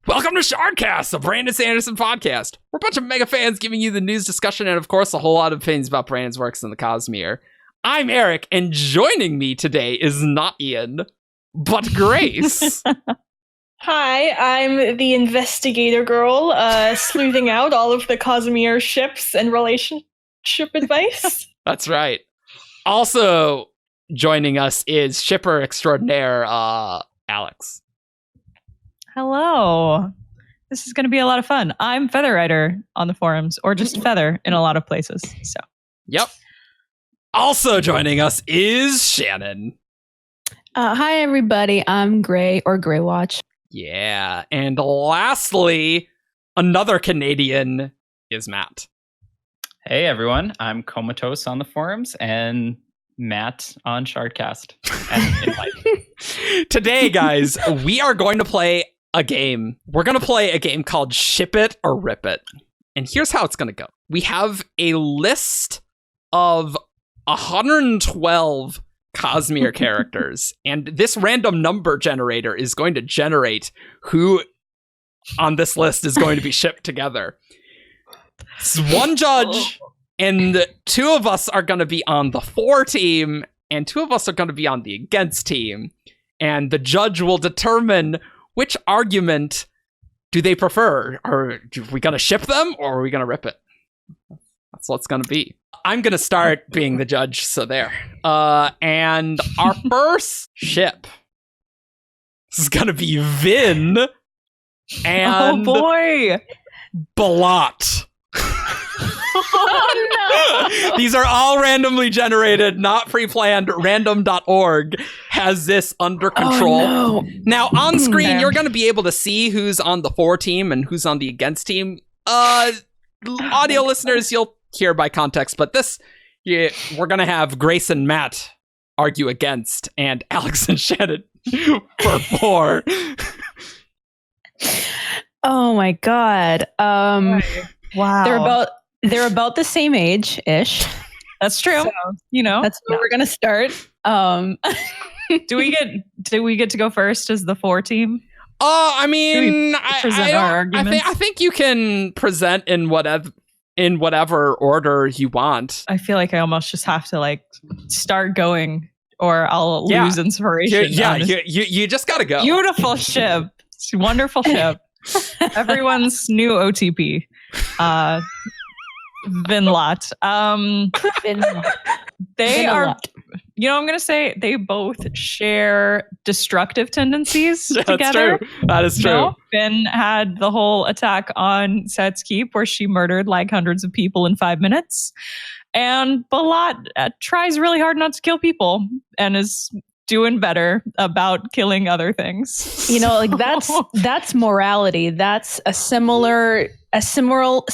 Welcome to Shardcast, the Brandon Sanderson podcast. We're a bunch of mega fans giving you the news, discussion, and of course a whole lot of opinions about Brandon's works in the Cosmere. I'm Eric, and joining me today is not Ian, but Grace. Hi, I'm the investigator girl, sleuthing out all of the Cosmere ships and relationship advice. That's right. Also joining us is shipper extraordinaire, Alyx. Hello. This is going to be a lot of fun. I'm Feather Rider on the forums, or just Feather in a lot of places. So, yep. Also joining us is Shannon. Hi, everybody. I'm Grey, or Grey Watch. Yeah. And lastly, another Canadian is Matt. Hey, everyone. I'm Comatose on the forums and Matt on Shardcast. And in life. Today, guys, we are going to play a game. We're going to play a game called Ship It or Rip It. And here's how it's going to go. We have a list of 112 Cosmere characters, and this random number generator is going to generate who on this list is going to be shipped together. It's one judge, and two of us are going to be on the for team, and two of us are going to be on the against team. And the judge will determine which argument do they prefer. Are we going to ship them, or are we going to rip it? That's what it's going to be. I'm going to start being the judge, so there. And our first ship is going to be Vin and Blod. Oh, no. These are all randomly generated, not pre-planned. Random.org has this under control. Oh, no. Now, on screen, you're going to be able to see who's on the for team and who's on the against team. Audio listeners, you'll hear by context, but we're going to have Grace and Matt argue against, and Alyx and Shannon for for. Oh my god. Wow. They're about the same age-ish. That's true. So, that's where we're gonna start. Do we get to go first as the for team? I mean, I think you can present in whatever order you want. I feel like I almost just have to start going, or I'll lose inspiration. You just gotta go. Beautiful ship, wonderful ship. Everyone's new OTP. Vinlot. They are, I'm going to say they both share destructive tendencies together. That's true. That is true. Vin had the whole attack on Set's Keep where she murdered hundreds of people in 5 minutes. And Blod tries really hard not to kill people and is doing better about killing other things. That's morality. That's a similar moral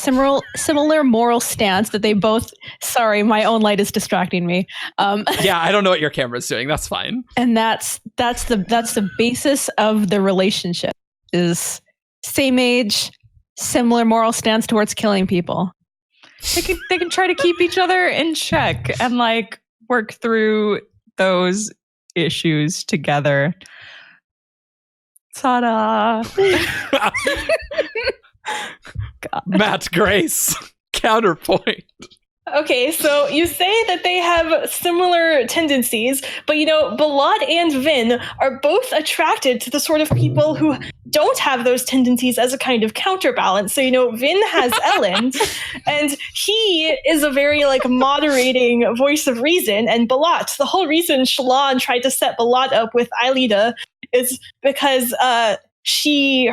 stance that they both. Sorry, my own light is distracting me. Yeah, I don't know what your camera's doing. That's fine. And that's the basis of the relationship. Is same age, similar moral stance towards killing people. They can try to keep each other in check and work through those issues together. Ta-da! Matt, Grace, counterpoint. Okay, so you say that they have similar tendencies, but Blod and Vin are both attracted to the sort of people who don't have those tendencies as a kind of counterbalance. So, Vin has Ellen, and he is a very moderating voice of reason, and Blod, the whole reason Shallan tried to set Blod up with Aelida is because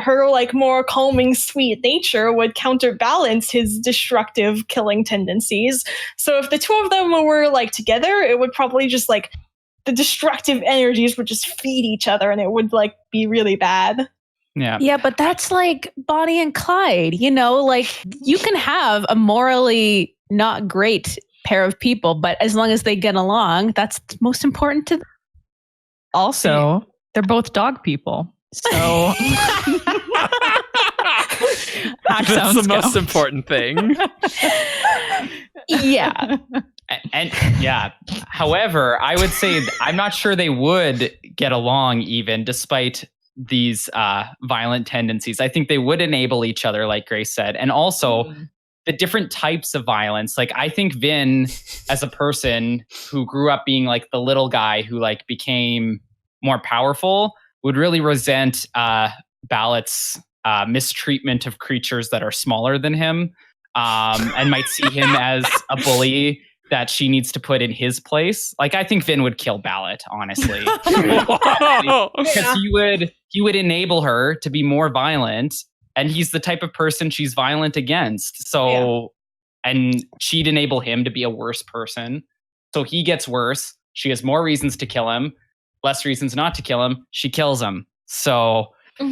her more calming, sweet nature would counterbalance his destructive killing tendencies. So if the two of them were together, it would probably just the destructive energies would just feed each other, and it would be really bad. Yeah, but that's Bonnie and Clyde. You can have a morally not great pair of people, but as long as they get along, that's most important to them. Also, they're both dog people. So that's the most important thing. Yeah. And however, I would say I'm not sure they would get along even despite these violent tendencies. I think they would enable each other, like Grace said, and also the different types of violence. Like, I think Vin, as a person who grew up being like the little guy who like became more powerful, would really resent Balot's mistreatment of creatures that are smaller than him, and might see him as a bully that she needs to put in his place. Like, I think Vin would kill Balot, honestly, because he would enable her to be more violent, and he's the type of person she's violent against. So, and she'd enable him to be a worse person. So he gets worse. She has more reasons to kill him, less reasons not to kill him. She kills him. So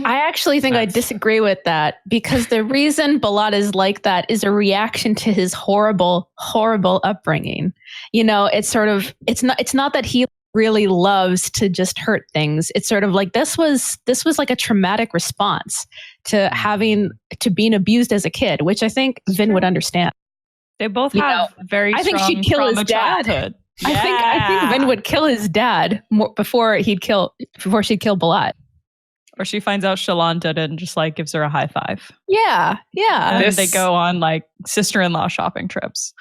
I actually think I disagree with that, because the reason Blod is like that is a reaction to his horrible, horrible upbringing. You know, it's sort of, it's not that he really loves to just hurt things. It's sort of like this was like a traumatic response to being abused as a kid, which I think Vin would understand. They both have very I think strong she'd kill his dad. childhood. I think Vin would kill his dad before she'd kill Blod. Or she finds out Shallan did it and just like gives her a high five. Yeah. And they go on like sister-in-law shopping trips.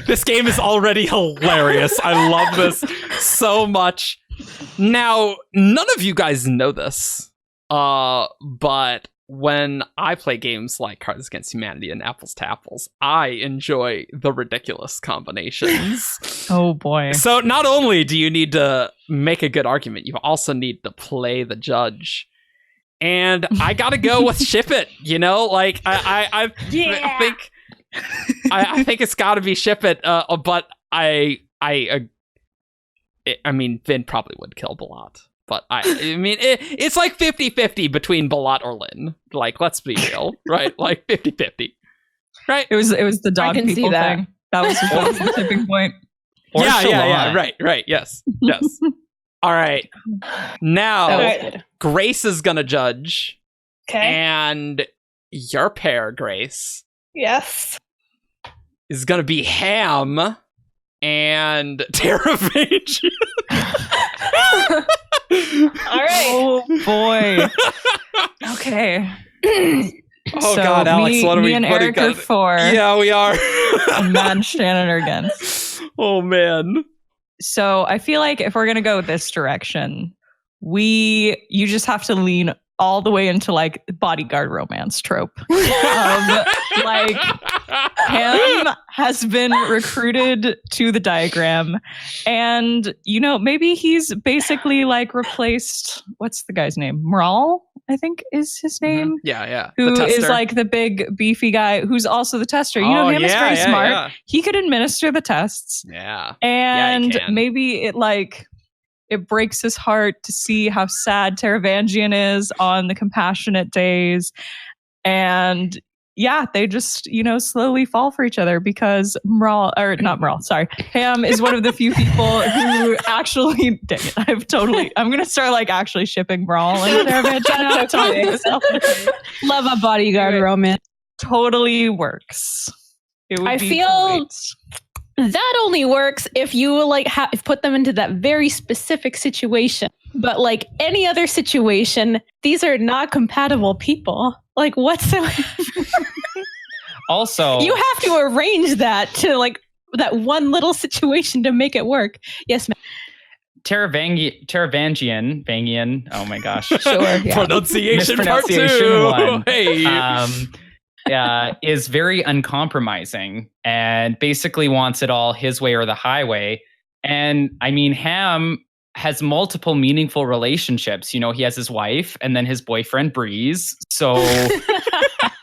This game is already hilarious. I love this so much. Now, none of you guys know this, but when I play games like Cards Against Humanity and Apples to Apples, I enjoy the ridiculous combinations. Oh boy. So not only do you need to make a good argument, you also need to play the judge. And I gotta go with ship it, you know? Like, I think it's gotta be ship it, but I mean, Vin probably would kill Blod. But I mean, it's like 50-50 between Blod or Lynn. Like, let's be real, right? Like 50-50, right? It was the dog can see people that. thing. That was the tipping point. Or Yeah. Shallan. Right. Yes. All right. Now, Alright. Grace is gonna judge, Okay. and your pair, Grace, Yes. is gonna be Ham and Taravangian. All right. Oh boy. Okay. Oh So God, Alex, what are we? Me and what Eric are are for. Yeah, we are. And Matt and Shannon are against. Oh man. So I feel like if we're gonna go this direction, you just have to lean all the way into like bodyguard romance trope. Like, Ham has been recruited to the diagram, and you know, maybe he's basically like replaced, what's the guy's name? Mral, I think is his name. Yeah. Who The is tester. like the big beefy guy who's also the tester. You know, him is very smart. Yeah. He could administer the tests. Yeah. And can. maybe it breaks his heart to see how sad Taravangian is on the compassionate days. And yeah, they just, you know, slowly fall for each other because Ham is one of the few people who actually, dang it, I'm going to start like actually shipping Mral and Taravangian. Love a bodyguard romance. Totally works. It would I be feel- great. That only works if you like put them into that very specific situation. But like any other situation, these are not compatible people. Like whatsoever. Also, You have to arrange that to like that one little situation to make it work. Yes, ma'am. Taravangian, oh my gosh. Sure. Yeah. Pronunciation part Mispronunciation 2. one. Hey. Is very uncompromising and basically wants it all his way or the highway. And I mean, Ham has multiple meaningful relationships. You know, he has his wife and then his boyfriend Breeze. So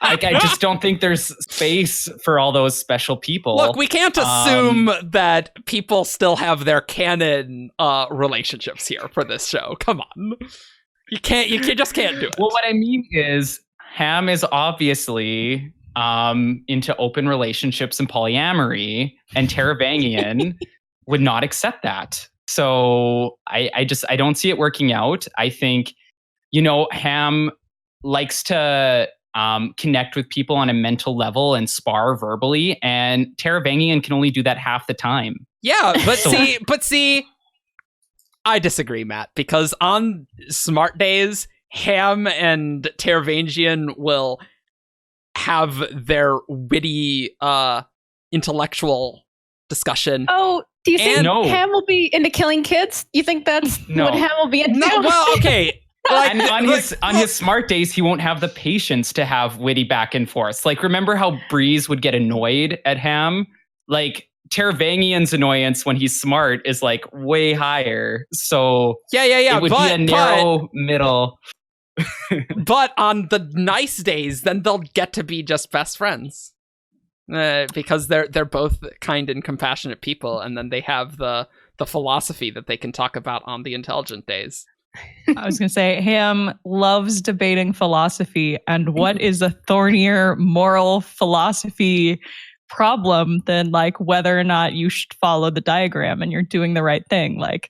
like, I just don't think there's space for all those special people. Look, we can't assume that people still have their canon relationships here for this show. Come on. You just can't do it. Well, what I mean is Ham is obviously into open relationships and polyamory, and Taravangian would not accept that. So I don't see it working out. I think, you know, Ham likes to connect with people on a mental level and spar verbally, and Taravangian can only do that half the time. Yeah, but see, I disagree, Matt, because on smart days, Ham and Taravangian will have their witty intellectual discussion. Oh, do you think No. Ham will be into killing kids? You think that's No. what Ham will be into? No, well, okay. Like, And on his smart days, he won't have the patience to have witty back and forth. Like, remember how Breeze would get annoyed at Ham? Like, Taravangian's annoyance when he's smart is like way higher. So yeah. it would be a narrow middle. But on the nice days, then they'll get to be just best friends. Because they're both kind and compassionate people, and then they have the philosophy that they can talk about on the intelligent days. I was going to say, Ham loves debating philosophy, and what is a thornier moral philosophy problem than like whether or not you should follow the diagram and you're doing the right thing? Like,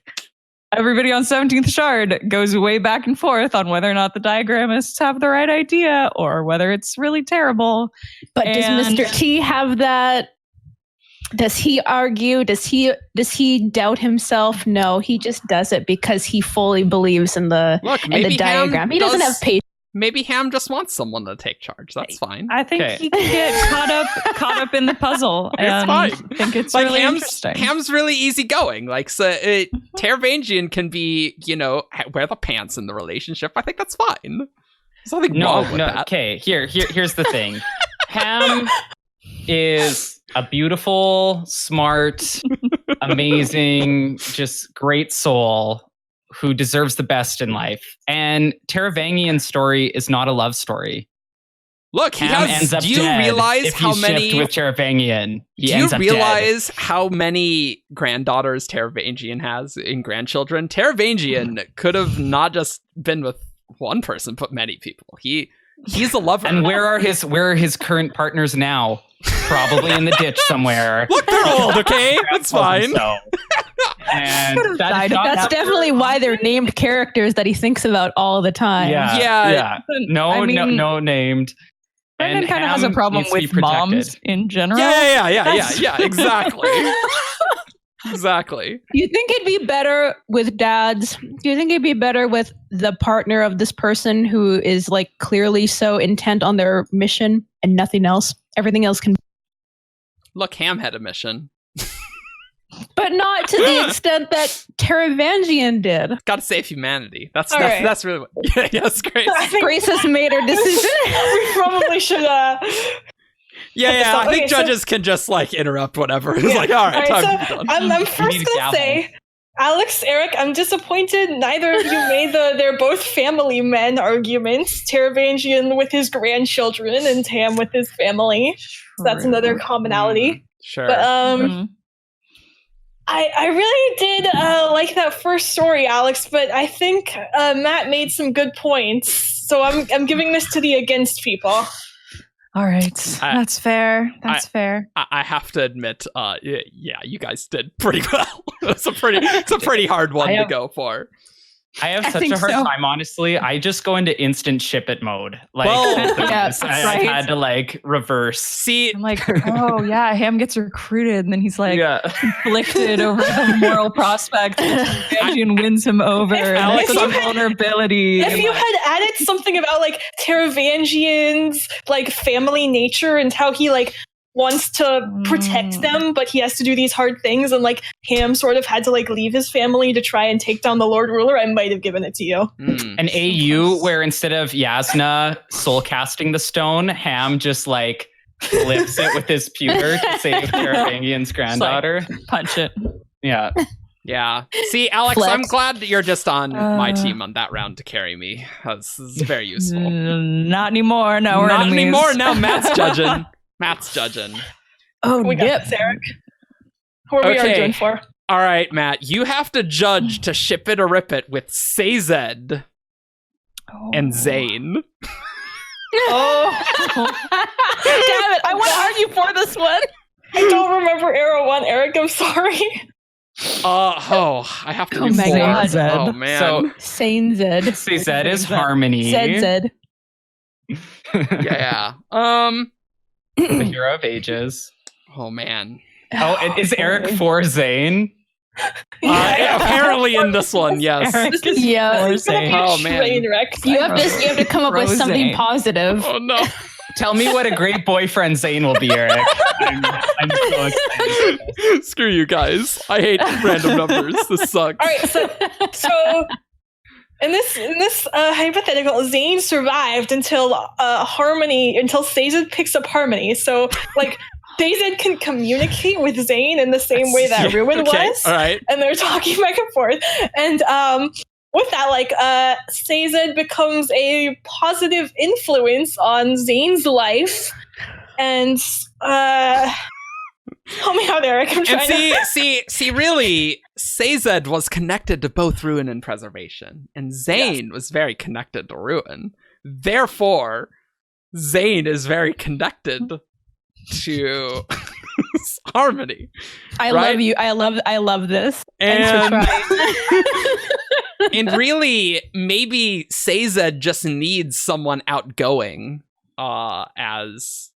everybody on 17th Shard goes way back and forth on whether or not the diagramists have the right idea or whether it's really terrible. But does Mr. T have that? Does he argue? Does he doubt himself? No, he just does it because he fully believes in the diagram. He doesn't have patience. Maybe Ham just wants someone to take charge. That's fine. I think he can get caught up in the puzzle. It's fine. I think it's like really Ham's, interesting. Ham's really easygoing. Like, so Taravangian can be, wear the pants in the relationship. I think that's fine. There's nothing wrong with that. Okay, here's the thing. Ham is a beautiful, smart, amazing, just great soul who deserves the best in life. And Taravangian's story is not a love story. Look, Ham ends up do you dead realize if how he's many shipped with Taravangian? Do you realize how many granddaughters Taravangian has in grandchildren? Taravangian could have not just been with one person, but many people. He's a lover. And where are his current partners now? Probably in the ditch somewhere. Look, they're old, okay? That's fine. And that's definitely why they're named characters that he thinks about all the time. Yeah. No named. Brendan kind of has a problem with moms in general. Yeah, exactly. Exactly. Do you think it'd be better with dads? Do you think it'd be better with the partner of this person who is like clearly so intent on their mission and nothing else? Everything else can. Look, Ham had a mission. But not to the extent that Taravangian did. Gotta save humanity. That's really what. Yes, Grace. Grace has made her decision. We probably should. I think judges can just like interrupt whatever. It's like, all right, time to be done. I'm first gonna say, Alyx, Eric, I'm disappointed neither of you made they're both family men arguments. Taravangian with his grandchildren and Tam with his family. So that's another commonality. Sure. But I really did like that first story, Alyx, but I think Matt made some good points. So I'm giving this to the against people. All right. That's fair. Fair. I have to admit, you guys did pretty well. It's a pretty hard one to go for. I have such a hard time, honestly. I just go into instant ship it mode. Like, I had to like reverse. See, I'm like, oh yeah, Ham gets recruited, and then he's like conflicted over the moral prospect. Taravangian wins him over. If you had, vulnerability. If you had added something about like Taravangian's like family nature and how he like wants to protect them, but he has to do these hard things, and like Ham sort of had to like leave his family to try and take down the Lord Ruler, I might have given it to you. An AU where instead of Yasna soul casting the stone, Ham just like lifts it with his pewter to save Taravangian's granddaughter. Like, punch it. Yeah. Yeah. See, Alyx, Flex. I'm glad that you're just on my team on that round to carry me. This is very useful. Not anymore. No, we're not enemies. anymore. Now Matt's judging. Matt's judging. Oh, we got this, Eric. Who are we arguing for? All right, Matt. You have to judge to ship it or rip it with Sazed and Zane. Oh. Damn it. I want to argue for this one. I don't remember Arrow 1, Eric. I'm sorry. I have to do my four. God. Oh, man. So, Sane Zed. Zed is harmony. Zed. Yeah. The hero of ages. Oh, man. Oh, and is Eric for Zane? Apparently in this one, yes. Eric is Yeah. for It's gonna be Zane. a Oh, man. train wreck. You have to come up with something Zane. positive. Oh no. Tell me what a great boyfriend Zane will be, Eric. I'm so excited. Screw you guys. I hate random numbers. This sucks. All right, so in this hypothetical, Zane survived until Sazed picks up Harmony. So like Sazed can communicate with Zane in the same way that Ruin was. All right. And they're talking back and forth. And with that, like Sazed becomes a positive influence on Zane's life. And help me out, Eric. I'm trying And see, really, Sazed was connected to both Ruin and Preservation, and Zane was very connected to Ruin. Therefore, Zane is very connected to Harmony. I Right? love you. I love this. And, Thanks for trying. and really, maybe Sazed just needs someone outgoing as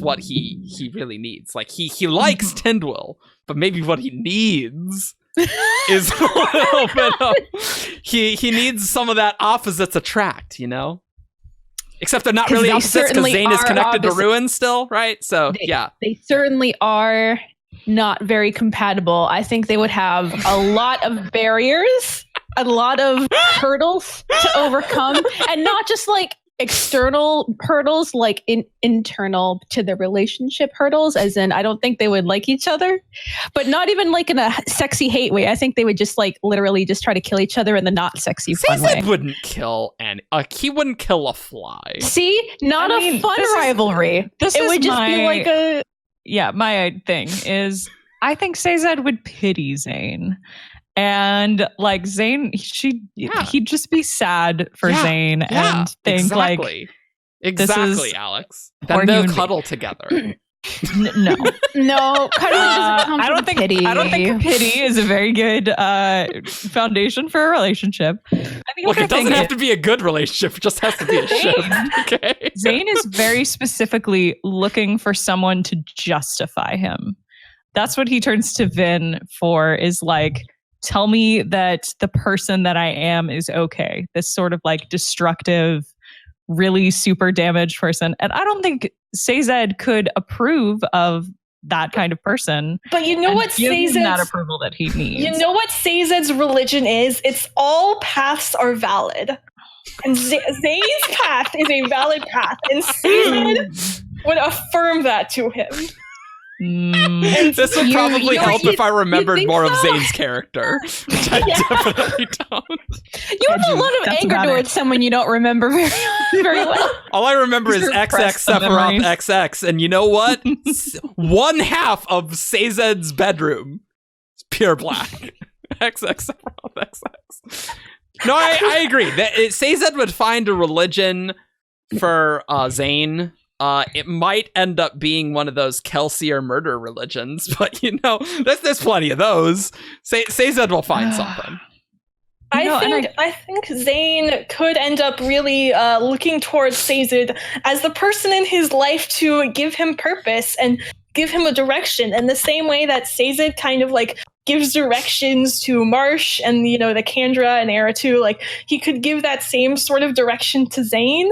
what he really needs. Like he likes Tyndwyl, but maybe what he needs is a little bit of he needs some of that opposites attract, you know? Except they're not 'Cause really they opposites because certainly Zane is are connected to opposite. Ruin still, right? So yeah. They certainly are not very compatible. I think they would have a lot of barriers, a lot of hurdles to overcome, and not just like external hurdles, like internal to the relationship hurdles, as in I don't think they would like each other, but not even like in a sexy hate way. I think they would just like literally just try to kill each other in the not sexy fun way. Sazed wouldn't kill he wouldn't kill a fly. See, not I mean, a fun this is- rivalry. This It is would just be my- like a Yeah, my thing is I think Sazed would pity Zane. And like Zane, he'd just be sad for Yeah, Zane Yeah, and think like exactly, is Alex. poor Then they'll human cuddle together. no. no. Cuddling doesn't come I from don't think pity. I don't think pity is a very good foundation for a relationship. I think Look, the it doesn't thing have is- to be a good relationship. It just has to be a ship. Okay. Zane is very specifically looking for someone to justify him. That's what he turns to Vin for, is like, tell me that the person that I am is okay. This sort of like destructive, really super damaged person. And I don't think Sazed could approve of that kind of person. But you know and what give him that Sazed's approval that he needs. You know what Sazed's religion is? It's all paths are valid. And Zane's path is a valid path. And Sazed would affirm that to him. Mm, This would You- probably you- help you- if I remembered think more of so? Zane's character, which I definitely don't. You have a lot of That's anger about it. towards someone you don't remember very, very well. All I remember is Just XX repress the Sephiroth memories. XX, and you know what? One half of Sazed's bedroom is pure black. XX Sephiroth XX. No, I agree. Sazed would find a religion for Zane. It might end up being one of those Kelsier murder religions, but you know, there's plenty of those. Sazed will find something. I think Zane could end up really looking towards Sazed as the person in his life to give him purpose and give him a direction, in the same way that Sazed kind of like gives directions to Marsh and the Kandra and Era too. Like he could give that same sort of direction to Zane,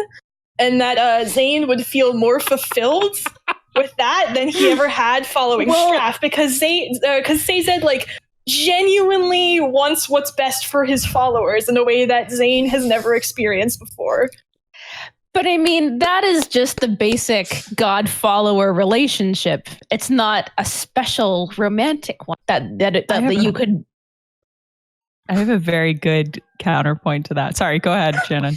and that Zane would feel more fulfilled with that than he ever had following Straff, because Sazed like genuinely wants what's best for his followers in a way that Zane has never experienced before. But I mean, that is just the basic God-follower relationship. It's not a special romantic one that you could. I have a very good counterpoint to that. Sorry, go ahead, Shannon.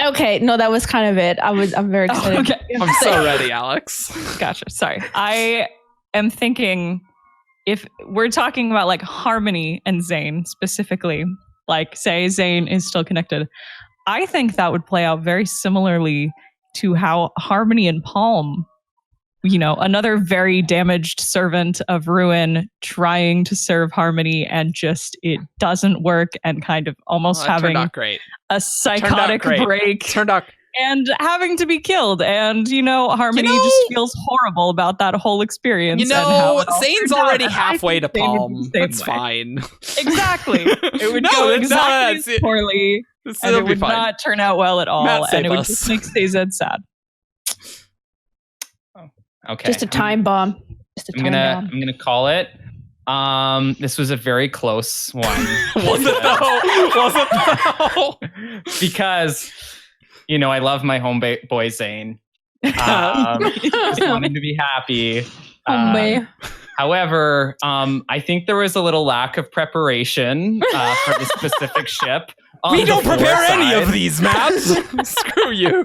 Okay, no, that was kind of it. I'm very excited. Oh, okay. I'm so ready, Alex. Gotcha. Sorry. I am thinking, if we're talking about like Harmony and Zane specifically, like say Zane is still connected, I think that would play out very similarly to how Harmony and Palm, another very damaged servant of Ruin trying to serve Harmony, and just it doesn't work, and kind of almost having turned out great. a psychotic break. Turned out and having to be killed. And, Harmony just feels horrible about that whole experience. Zane's already halfway to Palm. That's fine. Exactly. It would go exactly as poorly. And it would not turn out well at all. Matt, and it would just make Sazed sad. Okay. Just a time bomb. I'm gonna call it. This was a very close one. Was it though? Because, I love my homeboy Zane. Just wanted to be happy. However, I think there was a little lack of preparation for the specific ship. We don't prepare any of these, Matt. Screw you.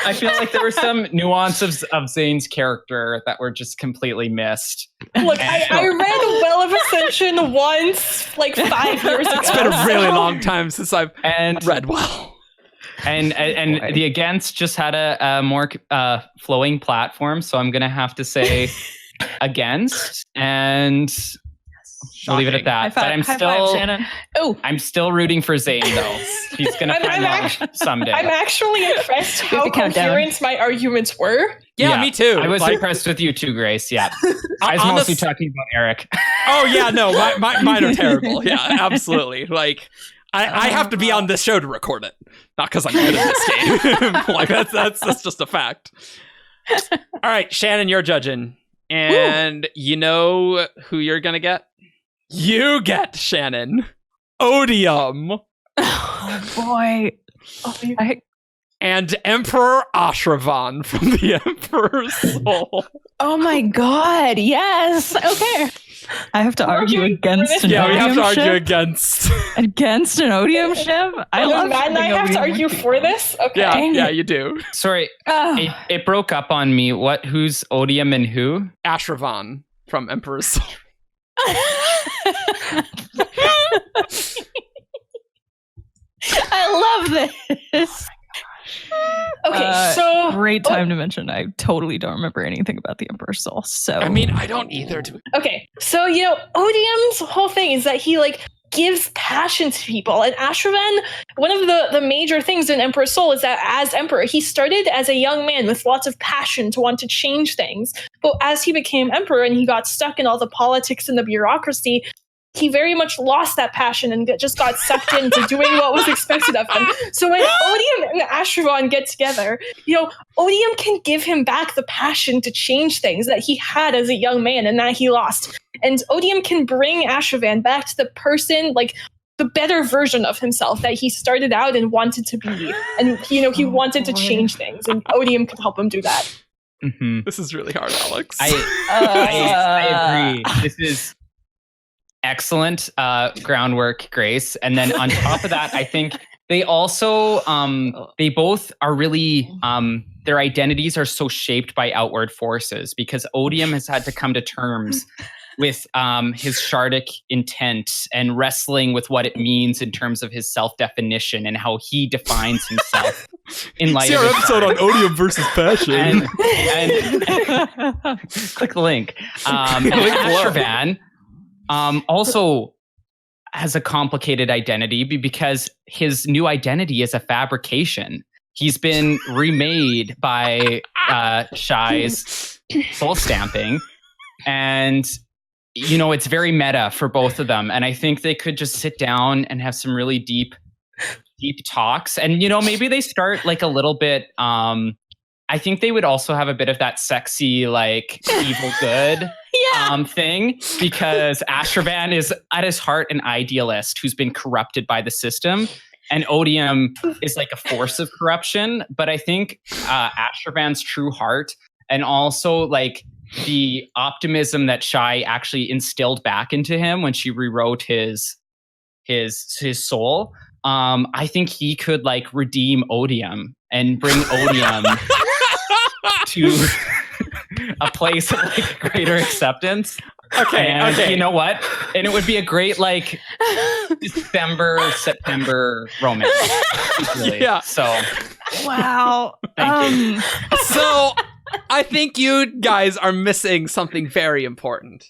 I feel like there were some nuances of Zane's character that were just completely missed. Look, I read Well of Ascension once, like 5 years ago. It's been a really long time since I've read Well. And the Against just had a more flowing platform, so I'm going to have to say Against, and I'll leave it at that. But I'm still rooting for Zane, though. He's going to find out someday. I'm actually impressed how coherent my arguments were. Yeah, me too. I was impressed with you too, Grace. Yeah. I was mostly talking about Eric. Oh, yeah, no, mine are terrible. Yeah, absolutely. Like, I have to be on this show to record it. Not because I'm good at this game. Like, that's just a fact. All right, Shannon, you're judging. And you know who you're going to get? You get, Shannon, Odium. Oh, boy. And Emperor Ashravan from the Emperor's Soul. Oh my god, yes. Okay. I have to argue against an Odium we have to argue ship? against an Odium ship? I have to argue for this? Okay. Yeah, you do. Sorry, it broke up on me. Who's Odium and who? Ashravan from Emperor's Soul. I love this. Okay, so great time to mention. I totally don't remember anything about the Emperor's Soul. So I mean, I don't either. Okay, so Odium's whole thing is that he gives passion to people, and Ashravan, one of the major things in Emperor's Soul is that as Emperor, he started as a young man with lots of passion to want to change things, but as he became Emperor and he got stuck in all the politics and the bureaucracy, he very much lost that passion and just got sucked into doing what was expected of him. So when Odium and Ashravan get together, Odium can give him back the passion to change things that he had as a young man and that he lost. And Odium can bring Ashravan back to the person, the better version of himself that he started out and wanted to be. And, he wanted to change things, and Odium can help him do that. Mm-hmm. This is really hard, Alyx. I agree. This is excellent groundwork, Grace. And then on top of that, I think they also they both are really their identities are so shaped by outward forces, because Odium has had to come to terms with his Shardic intent and wrestling with what it means in terms of his self-definition and how he defines himself in light of our episode on Odium versus passion. And click the link. And Ashravan also has a complicated identity because his new identity is a fabrication. He's been remade by Shai's soul stamping, and it's very meta for both of them. And I think they could just sit down and have some really deep talks. And maybe they start a little bit. I think they would also have a bit of that sexy, evil good thing, because Ashravan is at his heart an idealist who's been corrupted by the system, and Odium is a force of corruption. But I think Ashravan's true heart, and also the optimism that Shai actually instilled back into him when she rewrote his soul, I think he could redeem Odium and bring Odium to a place of greater acceptance. Okay. You know what? And it would be a great September romance. Really. Yeah. So wow. Thank you. So I think you guys are missing something very important.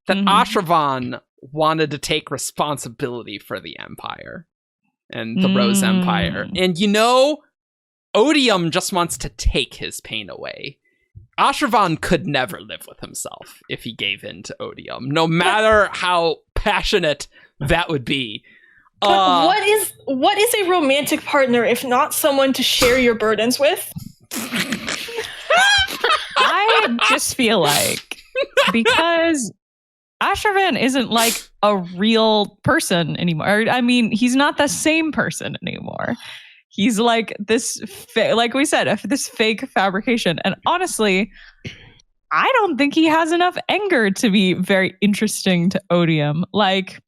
That Ashravan wanted to take responsibility for the Empire and the Rose Empire. And Odium just wants to take his pain away. Ashervan could never live with himself if he gave in to Odium, no matter how passionate that would be. But what is a romantic partner if not someone to share your burdens with? I just feel like because Ashervan isn't like a real person anymore. I mean, he's not the same person anymore. He's like this, like we said, this fake fabrication. And honestly, I don't think he has enough anger to be very interesting to Odium. Like,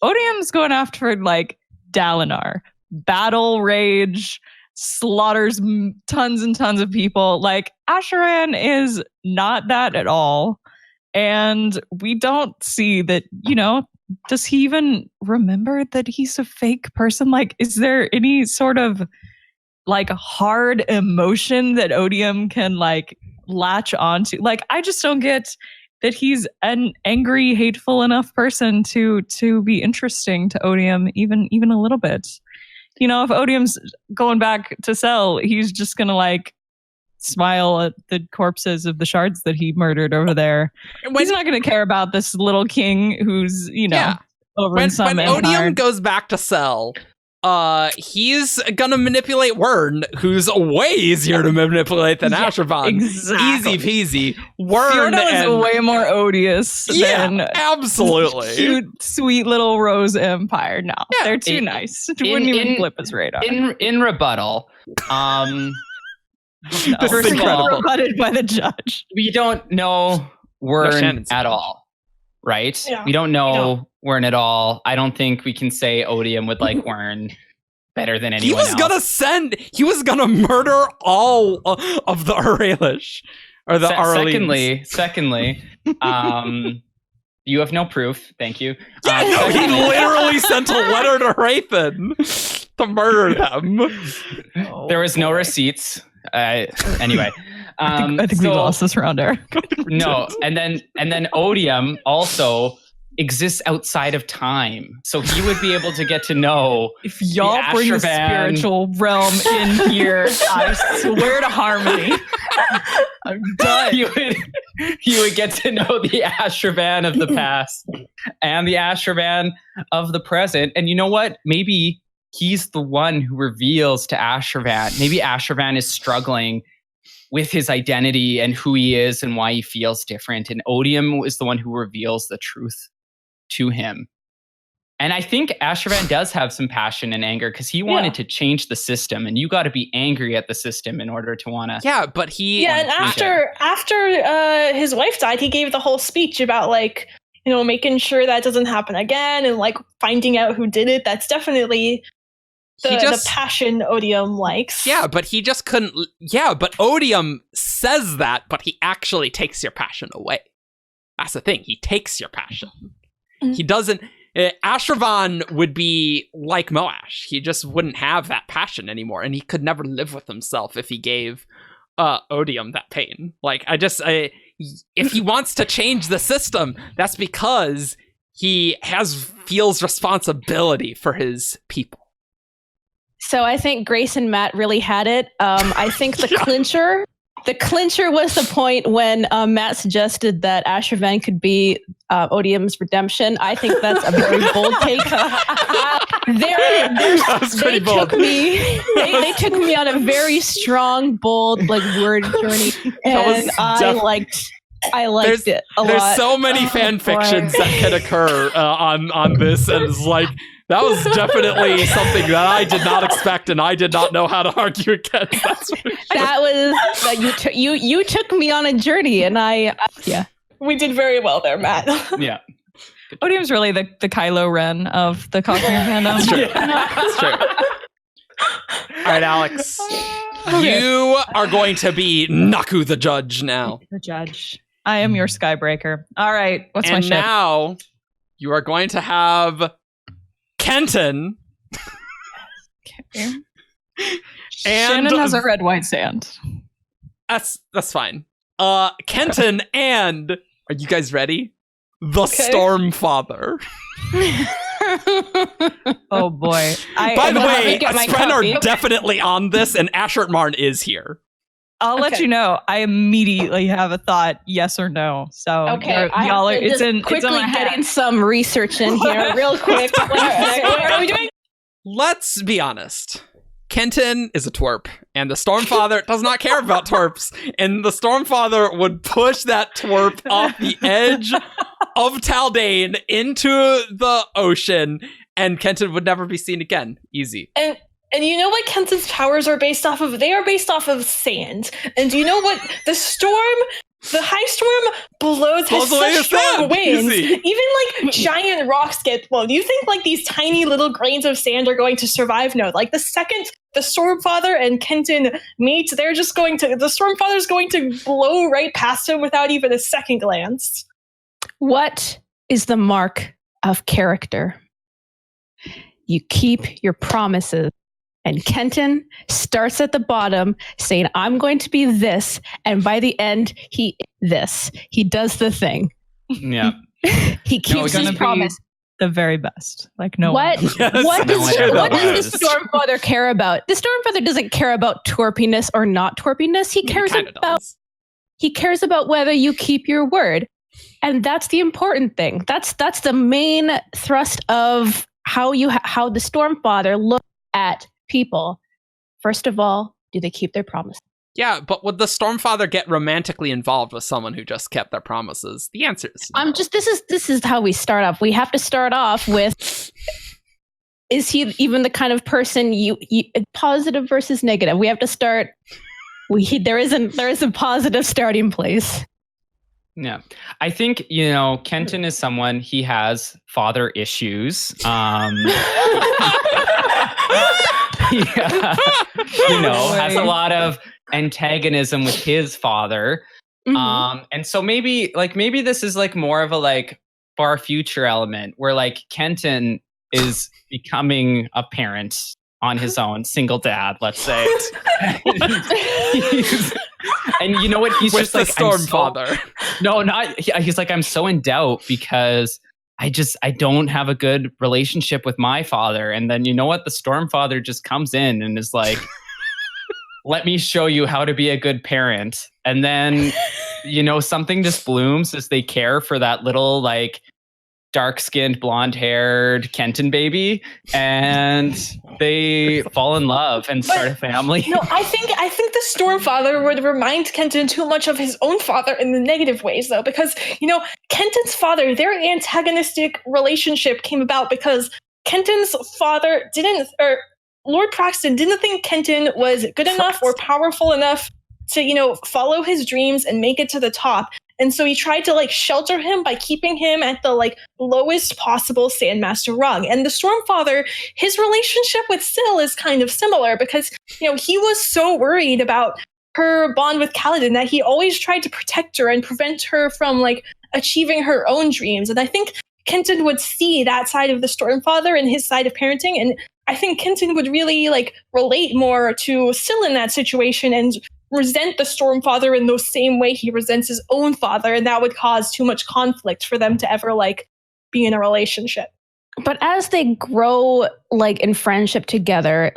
Odium's going after like Dalinar, battle rage, slaughters tons and tons of people. Like, Asheran is not that at all. And we don't see that, does he even remember that he's a fake person? Like, is there any sort of like hard emotion that Odium can like latch onto? Like, I just don't get that he's an angry, hateful enough person to be interesting to Odium, even a little bit. If Odium's going back to Syl, he's just gonna like smile at the corpses of the shards that he murdered over there. He's not going to care about this little king who's, over in some when Odium goes back to Syl, he's gonna manipulate Wern, who's way easier to manipulate than Ashervan. Exactly. Easy peasy. Wern is way more odious than absolutely cute, sweet little Rose Empire. No, they're too nice. Wouldn't even flip his radar. In rebuttal, First of all, rebutted by the judge. We don't know Wern at all, right? Yeah. We don't know Wern at all. I don't think we can say Odium would like Wern better than anyone else. He was gonna murder all of the Aralish. Or the Aralines. Secondly, you have no proof. Thank you. He literally sent a letter to Wrathen to murder them. There was no receipts. Anyway, I think we lost this round, Eric. No, and then Odium also exists outside of time, so he would be able to get to know. If y'all bring the spiritual realm in here, I swear to harmony, I'm done. He would get to know the Ashervan of the past and the Ashervan of the present, and you know what? Maybe he's the one who reveals to Ashervan. Maybe Ashervan is struggling with his identity and who he is and why he feels different. And Odium is the one who reveals the truth to him. And I think Ashervan does have some passion and anger because he wanted to change the system, and you got to be angry at the system in order to want to. Yeah, but he. Yeah, and after his wife died, he gave the whole speech about like, making sure that doesn't happen again and like finding out who did it. That's definitely the passion Odium likes. Yeah, but he just couldn't. Yeah, but Odium says that, but he actually takes your passion away. That's the thing. He takes your passion. Mm-hmm. He doesn't. Ashervan would be like Moash. He just wouldn't have that passion anymore, and he could never live with himself if he gave Odium that pain. Like, if he wants to change the system, that's because he feels responsibility for his people. So I think Grace and Matt really had it. I think the clincher was the point when Matt suggested that Ashervan could be Odium's redemption. I think that's a very bold take. They took me on a very strong, bold, like word journey, and I liked it a lot. There's so many fan fictions that could occur on this, and it's like. That was definitely something that I did not expect, and I did not know how to argue against. That's for sure. That was you took me on a journey, and we did very well there, Matt. Yeah, Odium's really the Kylo Ren of the Cosmere fandom. That's true. That's true. All right, Alyx, you are going to be Naku the judge now. The judge. I am your Skybreaker. All right, what's my ship? And now you are going to have Kenton. And Shannon has a red white sand. That's fine. Kenton and are you guys ready? The Stormfather. Oh boy. By the way, get my Spren copy. are definitely on this, and Ashertmarn is here. I'll let Okay. you know. I immediately have a thought, yes or no. So Okay, I y'all are, have to it's just in quickly it's in my get head. in some research in here real quick. What are we doing? Let's be honest. Kenton is a twerp, and the Stormfather does not care about twerps, and the Stormfather would push that twerp off the edge of Taldane into the ocean, and Kenton would never be seen again. Easy. And you know what Kenton's powers are based off of? They are based off of sand. And do you know what the high storm has away the such strong sand. winds. Easy. Even like giant rocks get blown. Do you think like these tiny little grains of sand are going to survive? No. Like the second the Stormfather and Kenton meet, the Stormfather's going to blow right past him without even a second glance. What is the mark of character? You keep your promises. And Kenton starts at the bottom saying, I'm going to be this. And by the end, he is this. He does the thing. Yeah. He keeps gonna his be- promise. The very best. Like no What? one. Yes. What No one does, ever what does was. the Stormfather care about? The Stormfather doesn't care about twerpiness or not twerpiness. He cares Kinda about does. he cares about whether you keep your word. And that's the important thing. That's the main thrust of how the Stormfather looks at people. First of all, do they keep their promise? Yeah, but would the Stormfather get romantically involved with someone who just kept their promises? The answer is no. This is how we start off. We have to start off with, is he even the kind of person you positive versus negative? We have to start. There is a positive starting place. Yeah. I think, Kenton is someone, he has father issues. Yeah, has a lot of antagonism with his father. Mhm. And so maybe this is like more of a like far future element where like Kenton is becoming a parent on his own, single dad, let's say. And you know what? He's with just the like Stormfather. He's like, I'm so in doubt because I don't have a good relationship with my father. And then you know what? The Stormfather just comes in and is like, let me show you how to be a good parent. And then, something just blooms as they care for that little like dark-skinned, blonde-haired Kenton baby, and they fall in love and start a family. No, I think the Stormfather would remind Kenton too much of his own father in the negative ways, though, because Kenton's father, their antagonistic relationship came about because Kenton's father Lord Praxton didn't think Kenton was good enough or powerful enough to follow his dreams and make it to the top. And so he tried to shelter him by keeping him at the lowest possible Sandmaster rung. And the Stormfather, his relationship with Syl is kind of similar because, he was so worried about her bond with Kaladin that he always tried to protect her and prevent her from achieving her own dreams. And I think Kenton would see that side of the Stormfather and his side of parenting. And I think Kenton would really relate more to Syl in that situation and resent the Stormfather in the same way he resents his own father, and that would cause too much conflict for them to ever be in a relationship. But as they grow in friendship together,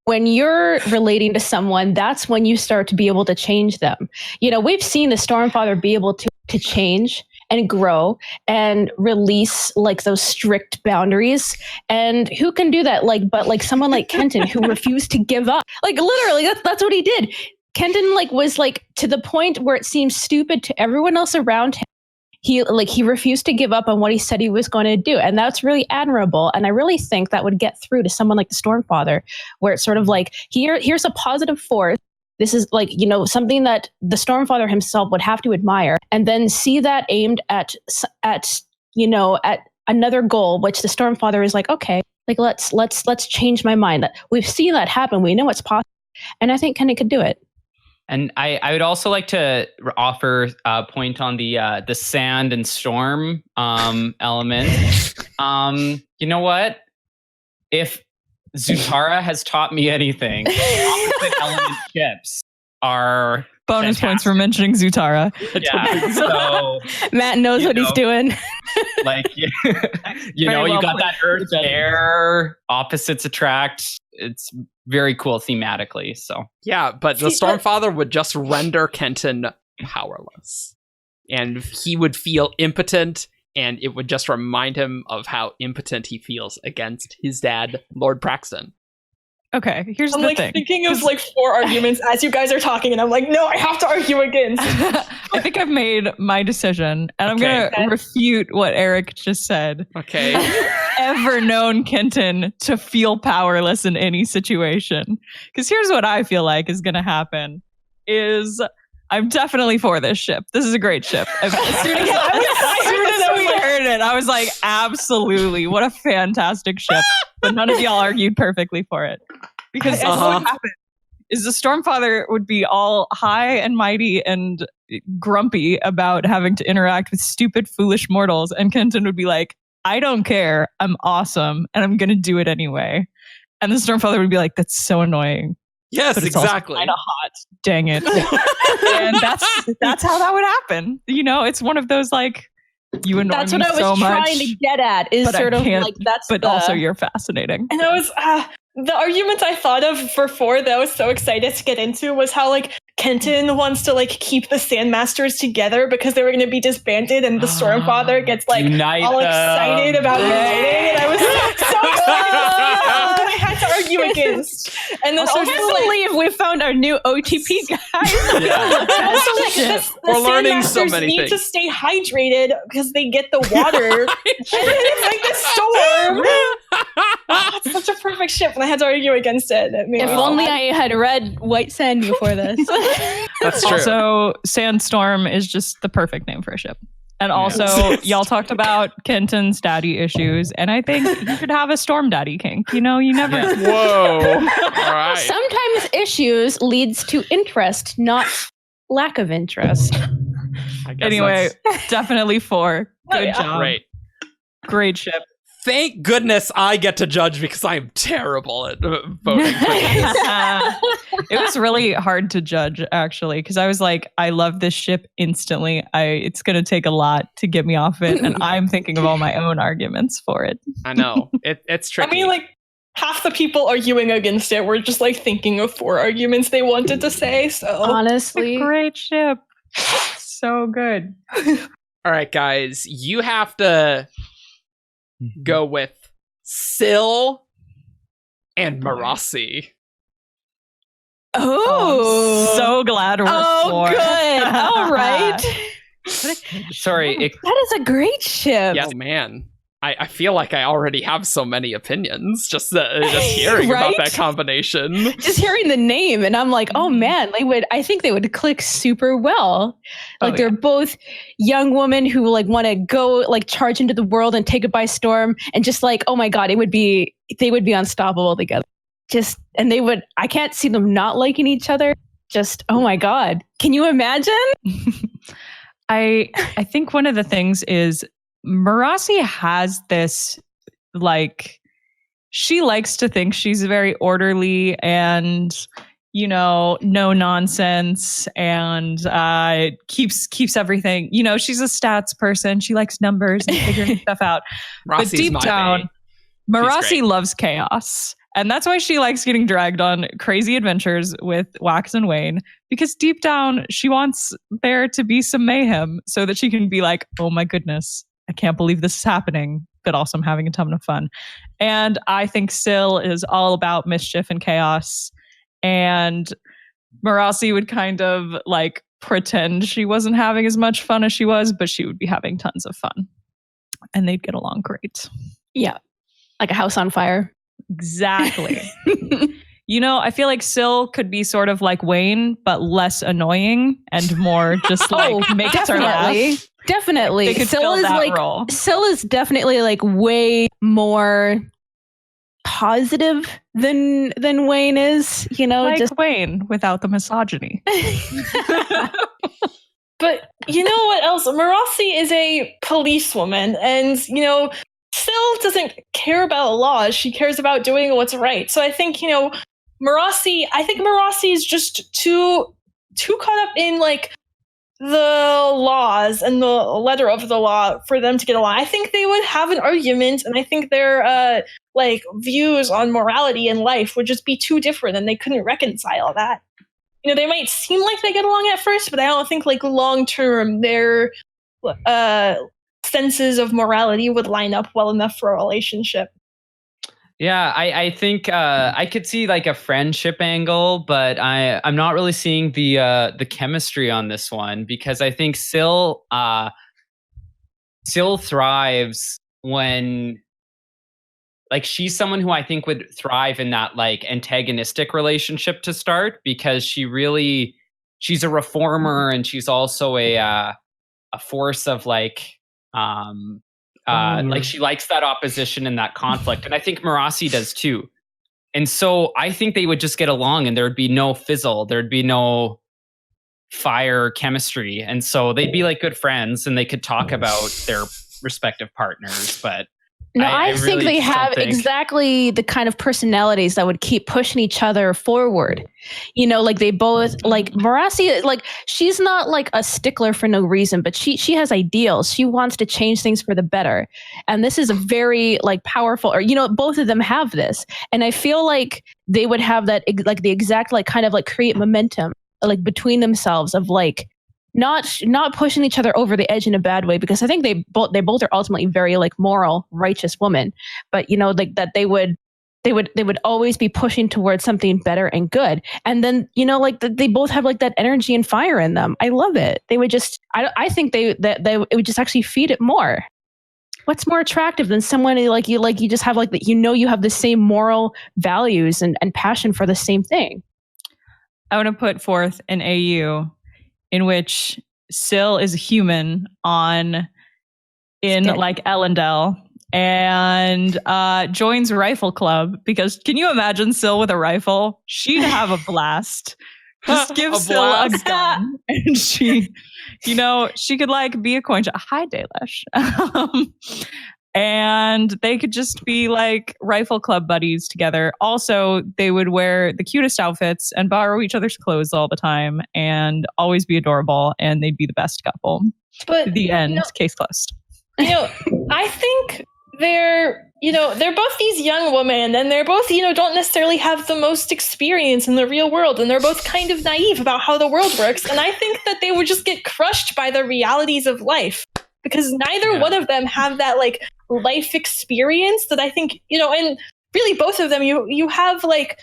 when you're relating to someone, that's when you start to be able to change them. We've seen the Stormfather be able to change and grow and release those strict boundaries. And who can do that? But someone like Kenton who refused to give up. Literally, that's what he did. Kenton was to the point where it seemed stupid to everyone else around him. He refused to give up on what he said he was going to do, and that's really admirable. And I really think that would get through to someone like the Stormfather, where it's sort of here's a positive force. This is something that the Stormfather himself would have to admire, and then see that aimed at another goal, which the Stormfather is okay, let's change my mind. We've seen that happen. We know it's possible, and I think Kenton could do it. And I would also like to offer a point on the sand and storm element. You know what? If Zutara has taught me anything, opposite element ships are Bonus fantastic. points for mentioning Zutara. Yeah, so Matt knows You what he's know. doing. like you Very know, you well got played. that earth air, opposites attract. It's very cool thematically. So Yeah, but the See, but- Stormfather would just render Kenton powerless. And he would feel impotent, and it would just remind him of how impotent he feels against his dad, Lord Praxton. Okay, here's I'm the like thing. thinking of like 4 arguments as you guys are talking, and I'm like, no, I have to argue against. I think I've made my decision, and I'm Okay. going to refute what Eric just said. Okay. Ever known Kenton to feel powerless in any situation? Because here's what I feel like is going to happen: is I'm definitely for this ship. This is a great ship. As soon as we heard it, I was like, absolutely, what a fantastic ship. But none of y'all argued perfectly for it. Because what happened is the Stormfather would be all high and mighty and grumpy about having to interact with stupid, foolish mortals. And Kenton would be like, I don't care. I'm awesome. And I'm going to do it anyway. And the Stormfather would be like, that's so annoying. Yes, But it's exactly. kind of hot. Dang it. And that's how that would happen. You know, it's one of those like, you annoy That's me what I was so much, trying to get at. Is but I sort of can't- like that's. but the, also you're fascinating. And I was the argument I thought of for 4 that I was so excited to get into was how like Kenton wants to like keep the Sandmasters together because they were going to be disbanded, and the Stormfather gets like Unite all them. excited about uniting, and I was so excited. I had to argue against. And then I also can't like, believe we found our new OTP guy. Yeah. and also, like, Shit. the We're learning so Sandmasters many need to things. stay hydrated because they get the water, and then it's like the storm. Oh, it's such a perfect ship, and I had to argue against it. It made If me only sad. I had read White Sand before this. That's true. Also, Sandstorm is just the perfect name for a ship. And also, y'all talked about Kenton's daddy issues, and I think you could have a Storm daddy kink. You know, you never. Yeah. Whoa. All right. Sometimes issues leads to interest, not lack of interest. I guess Anyway, that's definitely 4. Oh, Good yeah. job. great. Great ship. Thank goodness I get to judge because I am terrible at voting for these. It was really hard to judge, actually, because I was like, I love this ship instantly. It's going to take a lot to get me off it, and I'm thinking of all my own arguments for it. I know. It's tricky. I mean, like, half the people arguing against it were just like thinking of 4 arguments they wanted to say. So It's a Honestly, great ship. So good. All right, guys, you have to go with Syl and Marasi. oh, I'm so glad we're oh, 4. good. All right, sorry, that is a great ship. Yes, man. I feel like I already have so many opinions just hearing about Right? that combination. Just hearing the name, and I'm like, oh man, I think they would click super well. Like Oh, they're both young women who like want to go like charge into the world and take it by storm, and just like, oh my god, they would be unstoppable together. And I can't see them not liking each other. Just, oh my god, can you imagine? I think one of the things is Marasi has this, like, she likes to think she's very orderly and, you know, no nonsense, and keeps everything. You know, she's a stats person. She likes numbers and figuring stuff out. But Marasi's deep my down, bae. She's Marasi great. loves chaos. And that's why she likes getting dragged on crazy adventures with Wax and Wayne, because deep down, she wants there to be some mayhem so that she can be like, oh my goodness, I can't believe this is happening, but also I'm having a ton of fun. And I think Syl is all about mischief and chaos. And Marasi would kind of like pretend she wasn't having as much fun as she was, but she would be having tons of fun. And they'd get along great. Yeah, like a house on fire. Exactly. You know, I feel like Syl could be sort of like Wayne, but less annoying and more just like makes her laugh. Definitely. They could Syl fill is that like role. Syl is definitely like way more positive than Wayne is, you know, Like just Wayne without the misogyny. But you know what else? Marasi is a policewoman, and you know, Syl doesn't care about laws. She cares about doing what's right. So I think, you know, Marasi is just too too caught up in like the laws and the letter of the law for them to get along. I think they would have an argument, and I think their like views on morality and life would just be too different, and they couldn't reconcile that. You know, they might seem like they get along at first, but I don't think like long term their senses of morality would line up well enough for a relationship. Yeah, I think I could see like a friendship angle, but I'm not really seeing the chemistry on this one, because I think Syl thrives when, like, she's someone who I think would thrive in that like antagonistic relationship to start, because she's a reformer, and she's also a force of like like she likes that opposition and that conflict. And I think Marasi does too. And so I think they would just get along, and there would be no fizzle. There'd be no fire chemistry. And so they'd be like good friends, and they could talk about their respective partners. But no, I think really they have exactly the kind of personalities that would keep pushing each other forward. You know, like they both, like Marasi, like she's not like a stickler for no reason, but she has ideals. She wants to change things for the better. And this is a very like powerful, or, you know, both of them have this. And I feel like they would have that, like the exact, like kind of like create momentum, like between themselves of like, not pushing each other over the edge in a bad way, because I think they both are ultimately very like moral, righteous women, but you know, like that they would always be pushing towards something better and good. And then, you know, like they both have like that energy and fire in them. I love it. They would just, I think it would just actually feed it more. What's more attractive than someone you just have like that, you know, you have the same moral values and passion for the same thing. I want to put forth an AU in which Syl is a human in like Ellendale, and joins a rifle club, because can you imagine Syl with a rifle? She'd have a blast. Just give Syl a gun, and she, you know, she could like be a coin shop. Hi, Dalish. And they could just be like rifle club buddies together. Also, they would wear the cutest outfits and borrow each other's clothes all the time and always be adorable, and they'd be the best couple. But the end, case closed. You know, I think they're both these young women, and they're both, you know, don't necessarily have the most experience in the real world, and they're both kind of naive about how the world works. And I think that they would just get crushed by the realities of life, because neither one of them have that like life experience that I think, you know, and really both of them, you have like,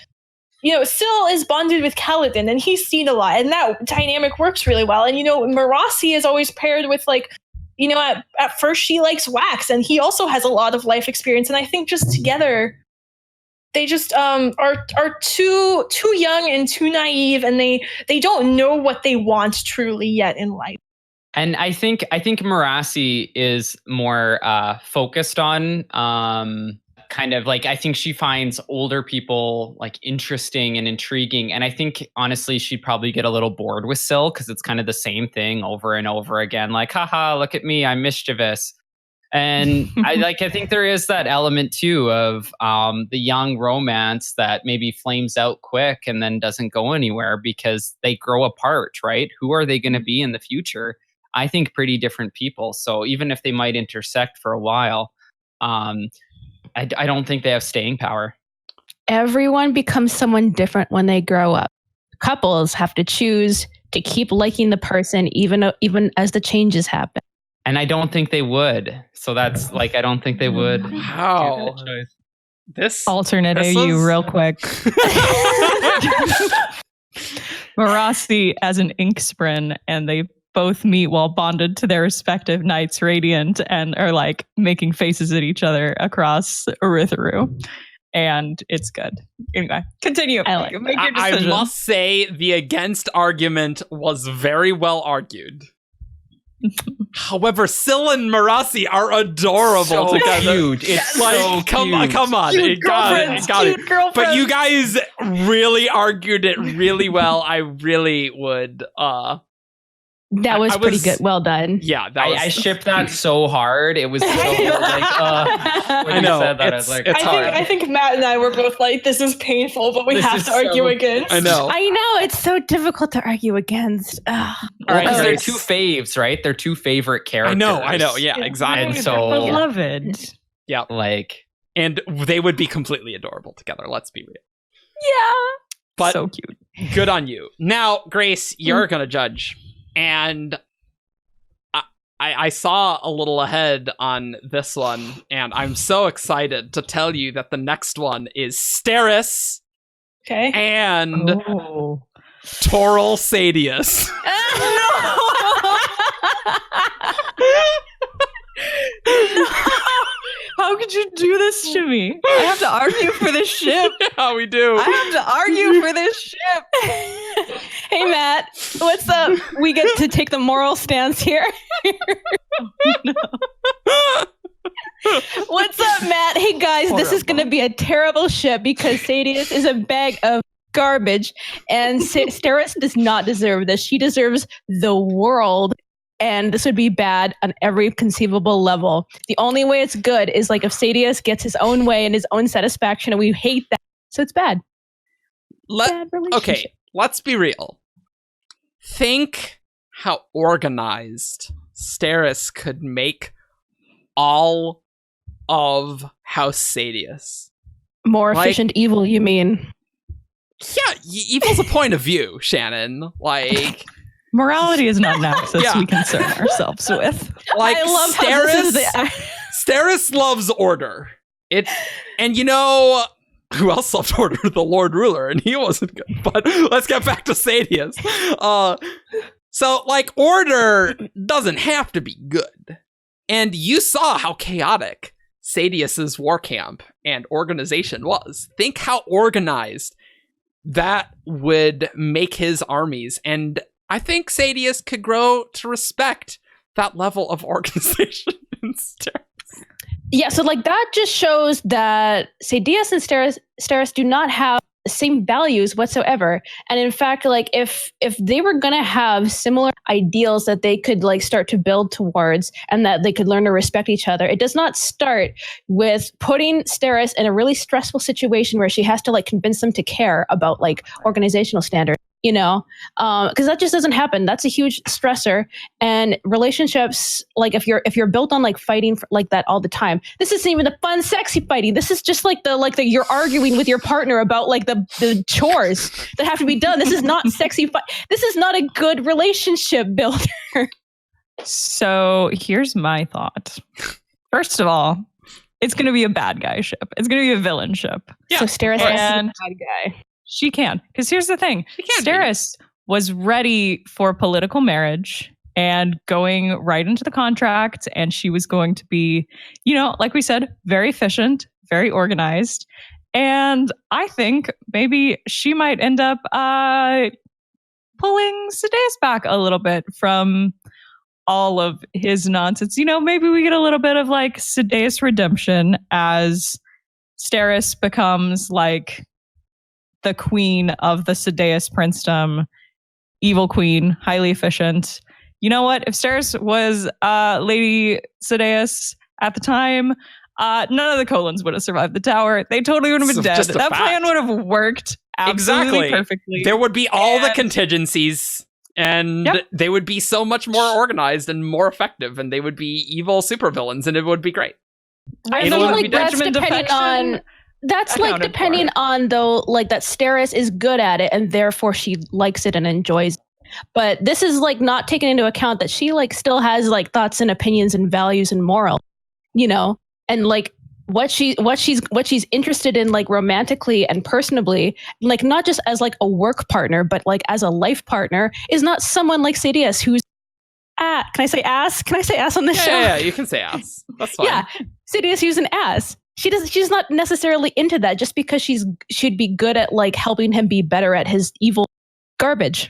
you know, Syl is bonded with Kaladin, and he's seen a lot, and that dynamic works really well. And, you know, Marasi is always paired with like, you know, at first she likes Wax, and he also has a lot of life experience. And I think just together, they just are too young and too naive, and they don't know what they want truly yet in life. And I think Marasi is more focused on kind of like, I think she finds older people like interesting and intriguing. And I think honestly, she'd probably get a little bored with Syl, because it's kind of the same thing over and over again. Like, haha, look at me, I'm mischievous. And I think there is that element too of the young romance that maybe flames out quick and then doesn't go anywhere because they grow apart, right? Who are they going to be in the future? I think pretty different people. So even if they might intersect for a while, I don't think they have staying power. Everyone becomes someone different when they grow up. Couples have to choose to keep liking the person even as the changes happen. And I don't think they would. So that's like, I don't think they would. Wow. This alternate AU real quick. Marasi as an Inksprin, and they both meet while bonded to their respective Knights Radiant, and are like making faces at each other across Erytheru. And it's good. Anyway, continue. Make your decision. I must say the against argument was very well argued. However, Syl and Marasi are adorable together. Cute. It's like, so come on. Cute It got it. But you guys really argued it really well. I really would That was I pretty was- good. Well done. Yeah, that was. I shipped that so hard. It was so like, when I you know, said that, I it's- was like, it's hard. I think Matt and I were both like, this is painful, but we This have is to argue so- against. I know. I know it's so difficult to argue against. Ugh. All right, 'cause Okay. they're two faves, right? They're two favorite I characters. know. Yeah, Yeah. exactly. And so, Beloved. like, And they would be completely adorable together. Let's be real. Yeah. But So cute. good on you. Now, Grace, you're gonna judge, and I saw a little ahead on this one, and I'm so excited to tell you that the next one is Steris Okay. and Oh. Toral Sadeas. How could you do this to me? I have to argue for this ship. Yeah, we do. I have to argue for this ship. Hey, Matt. What's up? We get to take the moral stance here. What's up, Matt? Hey, guys. This is going to be a terrible ship because Sadeas is a bag of garbage, and Steris does not deserve this. She deserves the world. And this would be bad on every conceivable level. The only way it's good is like if Sadeas gets his own way and his own satisfaction, and we hate that. So it's bad. Bad relationship. Okay, let's be real. Think how organized Steris could make all of House Sadeas. More Like- efficient evil, you mean? Yeah, evil's a point of view, Shannon. Like, Morality is not an axis Yeah. we concern ourselves with. I love how this is the- Steris loves order. And you know who else loved order? The Lord Ruler, and he wasn't good. But let's get back to Sadeas. So, like, order doesn't have to be good. And you saw how chaotic Sadeas's war camp and organization was. Think how organized that would make his armies. And I think Sadeas could grow to respect that level of organization in Steris. Yeah, so like that just shows that Sadeas and Steris do not have the same values whatsoever. And in fact, like if they were gonna have similar ideals that they could like start to build towards and that they could learn to respect each other, it does not start with putting Steris in a really stressful situation where she has to like convince them to care about like organizational standards. You know, because that just doesn't happen. That's a huge stressor, and relationships, like if you're built on like fighting for, like that all the time, this isn't even the fun, sexy fighting. This is just like the you're arguing with your partner about like the chores that have to be done. This is not sexy fight. This is not a good relationship builder. So here's my thought. First of all, it's going to be a bad guy ship. It's going to be a villain ship. Yeah, So Steris of course. has to be And the bad guy. she can. Because here's the thing. She can be. Steris was ready for political marriage and going right into the contract. And she was going to be, you know, like we said, very efficient, very organized. And I think maybe she might end up pulling Sadeas back a little bit from all of his nonsense. You know, maybe we get a little bit of like Sadeas redemption as Steris becomes like the queen of the Sadeas princedom, evil queen, highly efficient. You know what? If Steris was Lady Sadeas at the time, none of the Colons would have survived the tower. They totally would have been It's dead. just a That plan fact. would have worked absolutely Exactly. perfectly. There would be all the And- contingencies, and Yep. they would be so much more organized and more effective, and they would be evil supervillains, and it would be great. I It'll feel be like that's Benjamin depending defection. on. That's like accounted depending for. on though, like that Steris is good at it and therefore she likes it and enjoys it. But this is like not taking into account that she like still has like thoughts and opinions and values and moral, you know, and like what she's interested in like romantically and personally, like not just as like a work partner, but like as a life partner is not someone like Sadeas who's can I say ass? Can I say ass on this show? Yeah, you can say ass. That's fine. Yeah, Sadeas who's an ass. She's not necessarily into that just because she'd be good at like helping him be better at his evil garbage.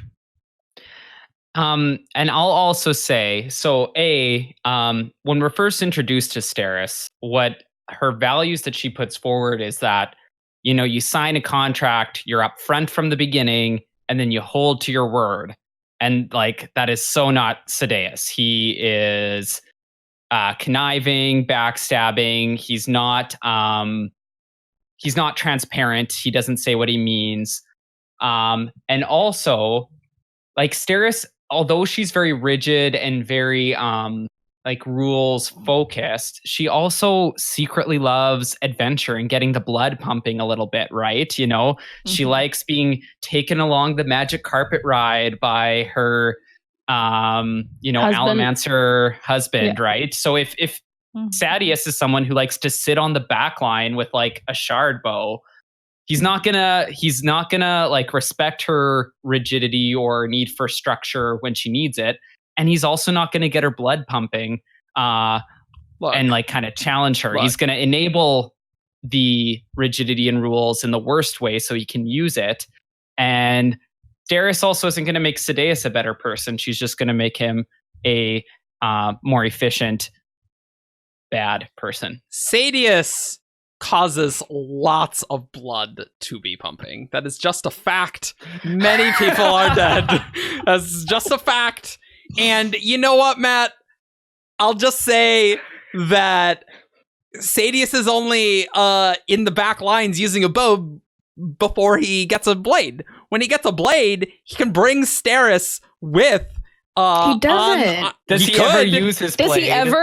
And I'll also say, so when we're first introduced to Steris, what her values that she puts forward is that, you know, you sign a contract, you're up front from the beginning, and then you hold to your word. And like that is so not Sadeas. He is conniving, backstabbing. He's not transparent. He doesn't say what he means. And also, like Steris, although she's very rigid and very like rules focused, she also secretly loves adventure and getting the blood pumping a little bit, right? You know, she likes being taken along the magic carpet ride by her Allomancer husband, right? So if Sadeas is someone who likes to sit on the back line with like a shard bow, he's not gonna like respect her rigidity or need for structure when she needs it. And he's also not gonna get her blood pumping and like kind of challenge her. He's gonna enable the rigidity and rules in the worst way so he can use it. And Steris also isn't going to make Sadeas a better person. She's just going to make him a more efficient, bad person. Sadeas causes lots of blood to be pumping. That is just a fact. Many people are dead. That's just a fact. And you know what, Matt? I'll just say that Sadeas is only in the back lines using a bow before he gets a blade. When he gets a blade, he can bring Steris with. He doesn't. Does he ever use his blade?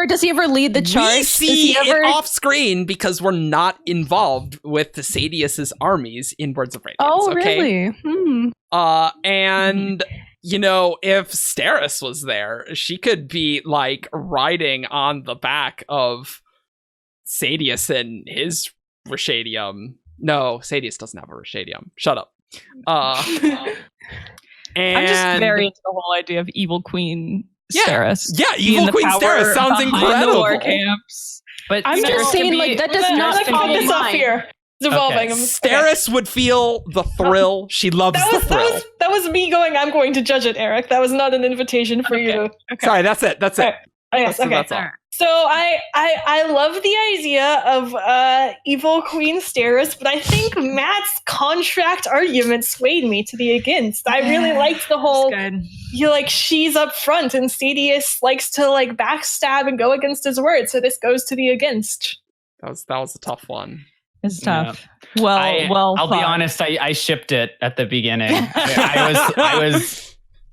Does he ever lead the charge? We see it off screen because we're not involved with the Sadeas' armies in Words of Radiance. Oh, okay? really? And you know, if Steris was there, she could be like riding on the back of Sadeas and his Rashadium. No, Sadeas doesn't have a Rashadium. Shut up. And I'm just very into the whole idea of Evil Queen Steris. Yeah, Evil Queen Steris sounds incredible. The war camps. But I'm just saying, like, that does not follow this up here. It's evolving. Okay. Steris would feel the thrill. She loves the thrill. That was me going, I'm going to judge it, Eric. That was not an invitation for you. Okay. Sorry, that's it. That's it. Yes, okay. That's all. So I love the idea of Evil Queen Steris, but I think Matt's contract argument swayed me to the against. I really liked the whole, she's up front and Sadeas likes to like backstab and go against his word, so this goes to the against. That was a tough one. It's tough. Yeah. Well, I'll be honest, I shipped it at the beginning. I was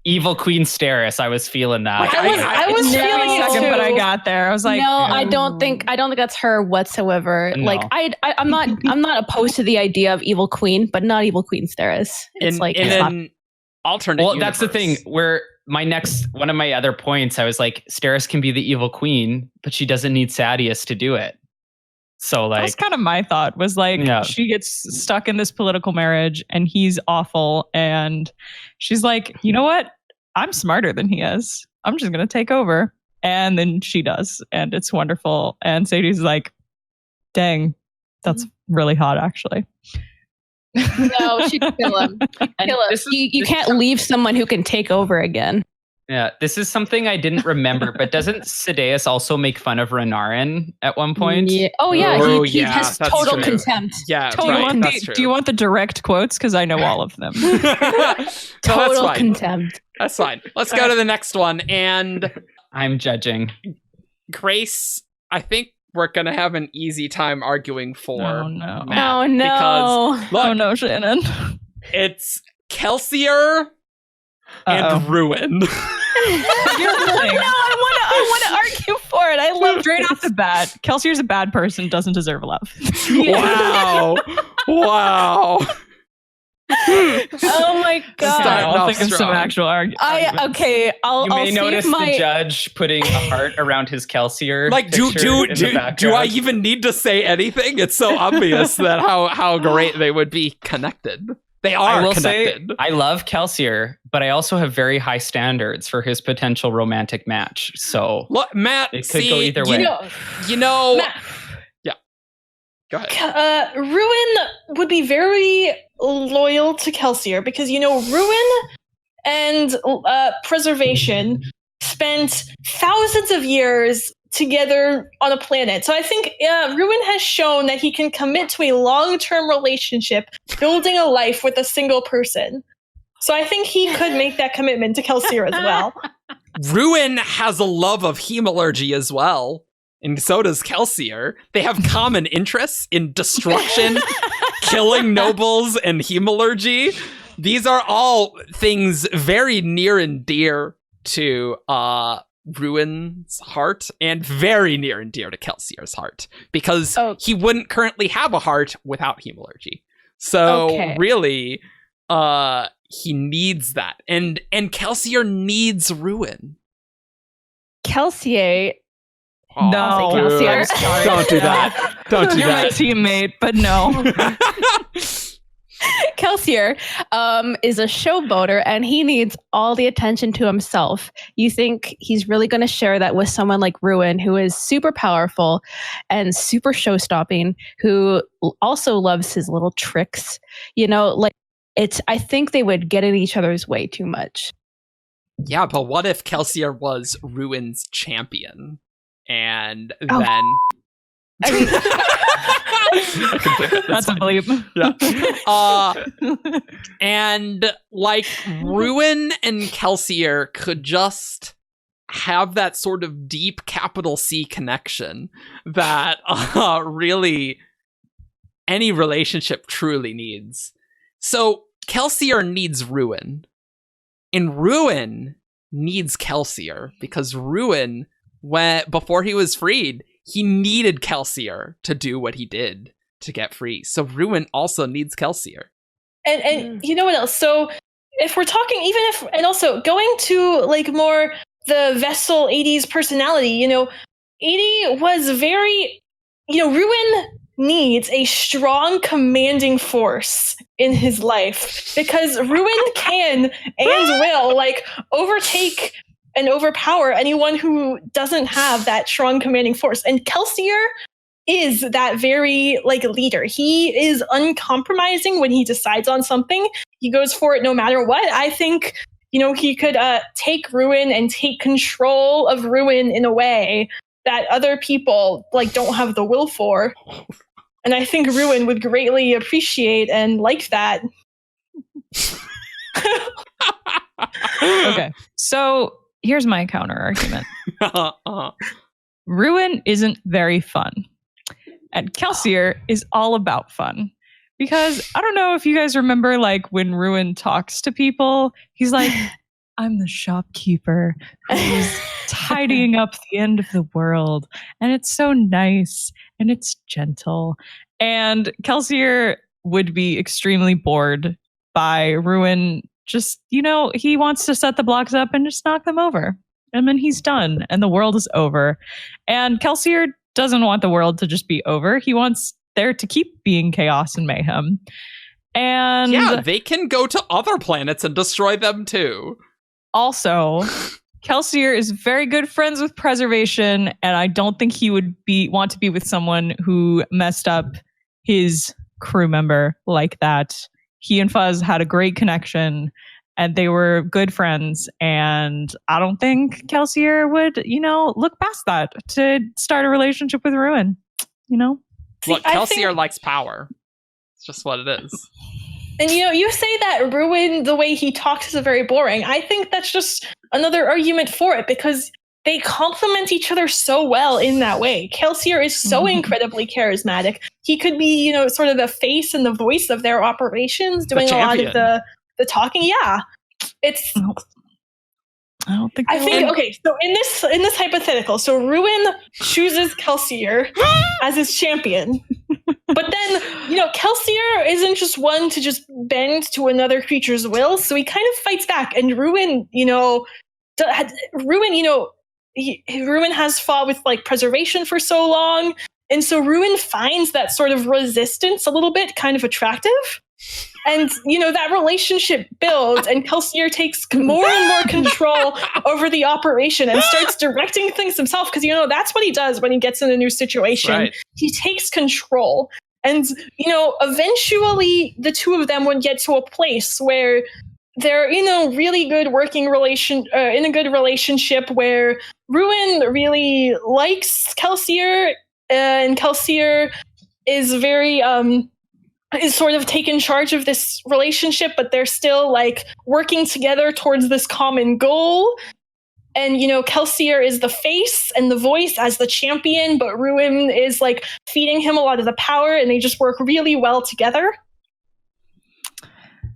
Evil Queen Steris. I was feeling that. I was feeling it too. But I got there. I was like, no, I don't think that's her whatsoever. No. Like I'm not opposed to the idea of Evil Queen, but not Evil Queen Steris. It's in an alternate universe. That's the thing where one of my other points, I was like, Steris can be the Evil Queen, but she doesn't need Sadeas to do it. So like, that's kind of my thought was like, she gets stuck in this political marriage and he's awful. And she's like, you know what? I'm smarter than he is. I'm just going to take over. And then she does. And it's wonderful. And Sadie's like, dang, that's really hot, actually. No, she'd kill him. You can't leave someone who can take over again. Yeah, this is something I didn't remember, but doesn't Sadeas also make fun of Renarin at one point? Yeah. Oh, yeah. He has total contempt. Yeah, do you want the direct quotes? Because I know all of them. Total contempt. That's fine. Let's go to the next one. And I'm judging. Grace, I think we're going to have an easy time arguing for Matt. Oh, no. Because, look, oh, no, Shannon. It's Kelsier and Ruin. I want to argue for it. I love straight off the bat. Kelsier's a bad person, doesn't deserve love. Wow. Oh my god! I'll think of some actual arguments. You may notice the judge putting a heart around his Kelsier. Like, do I even need to say anything? It's so obvious that how great they would be connected. They are connected. Say, I love Kelsier, but I also have very high standards for his potential romantic match. So, look, Matt, it could go either way. You know, Matt, yeah. Go ahead. Ruin would be very loyal to Kelsier because Ruin and Preservation spent thousands of years together on a planet. So I think Ruin has shown that he can commit to a long-term relationship, building a life with a single person. So I think he could make that commitment to Kelsier as well. Ruin has a love of hemalurgy as well, and so does Kelsier. They have common interests in destruction, killing nobles, and hemalurgy. These are all things very near and dear to Ruin's heart, and very near and dear to Kelsier's heart, because he wouldn't currently have a heart without hemalurgy. So really, he needs that, and Kelsier needs Ruin. Kelsier. No, Kelsier. Don't do that. Don't do You're my that. teammate, but no. Kelsier is a showboater, and he needs all the attention to himself. You think he's really going to share that with someone like Ruin, who is super powerful and super show-stopping, who also loves his little tricks? You know, like I think they would get in each other's way too much. Yeah, but what if Kelsier was Ruin's champion? And then... I mean, That's a bleep. Yeah. And like Ruin and Kelsier could just have that sort of deep capital C connection that really any relationship truly needs. So Kelsier needs Ruin, and Ruin needs Kelsier, because Ruin, before he was freed, he needed Kelsier to do what he did to get free. So Ruin also needs Kelsier. And you know what else? So if we're talking, and also going to like more the Vessel 80's personality, you know, 80 was very, you know, Ruin needs a strong commanding force in his life, because Ruin can and will like overtake and overpower anyone who doesn't have that strong commanding force. And Kelsier is that very like leader. He is uncompromising when he decides on something. He goes for it no matter what. I think, you know, he could take Ruin and take control of Ruin in a way that other people like don't have the will for. And I think Ruin would greatly appreciate and like that. Okay, so here's my counter argument. Ruin isn't very fun, and Kelsier is all about fun. Because I don't know if you guys remember, like when Ruin talks to people, he's like, "I'm the shopkeeper who's tidying up the end of the world, and it's so nice and it's gentle." And Kelsier would be extremely bored by Ruin. Just, you know, he wants to set the blocks up and just knock them over. And then he's done and the world is over. And Kelsier doesn't want the world to just be over. He wants there to keep being chaos and mayhem. And yeah, they can go to other planets and destroy them too. Also, Kelsier is very good friends with Preservation, and I don't think he would want to be with someone who messed up his crew member like that. He and Fuzz had a great connection, and they were good friends. And I don't think Kelsier would, you know, look past that to start a relationship with Ruin. You know, look, Kelsier likes power. It's just what it is. And you know, you say that Ruin, the way he talks is very boring. I think that's just another argument for it, because they complement each other so well in that way. Kelsier is so incredibly charismatic. He could be, you know, sort of the face and the voice of their operations, doing a lot of the talking. Yeah, it's. I don't think. I think okay. So in this hypothetical, so Ruin chooses Kelsier as his champion, but then you know Kelsier isn't just one to just bend to another creature's will. So he kind of fights back, and Ruin, you know, Ruin has fought with like Preservation for so long, and so Ruin finds that sort of resistance a little bit kind of attractive. And, you know, that relationship builds, and Kelsier takes more and more control over the operation and starts directing things himself. Because, you know, that's what he does when he gets in a new situation. Right. He takes control. And, you know, eventually the two of them would get to a place where they're, you know, really good working in a good relationship where Ruin really likes Kelsier, and Kelsier is very, is sort of taken charge of this relationship, but they're still like working together towards this common goal. And, you know, Kelsier is the face and the voice as the champion, but Ruin is like feeding him a lot of the power, and they just work really well together.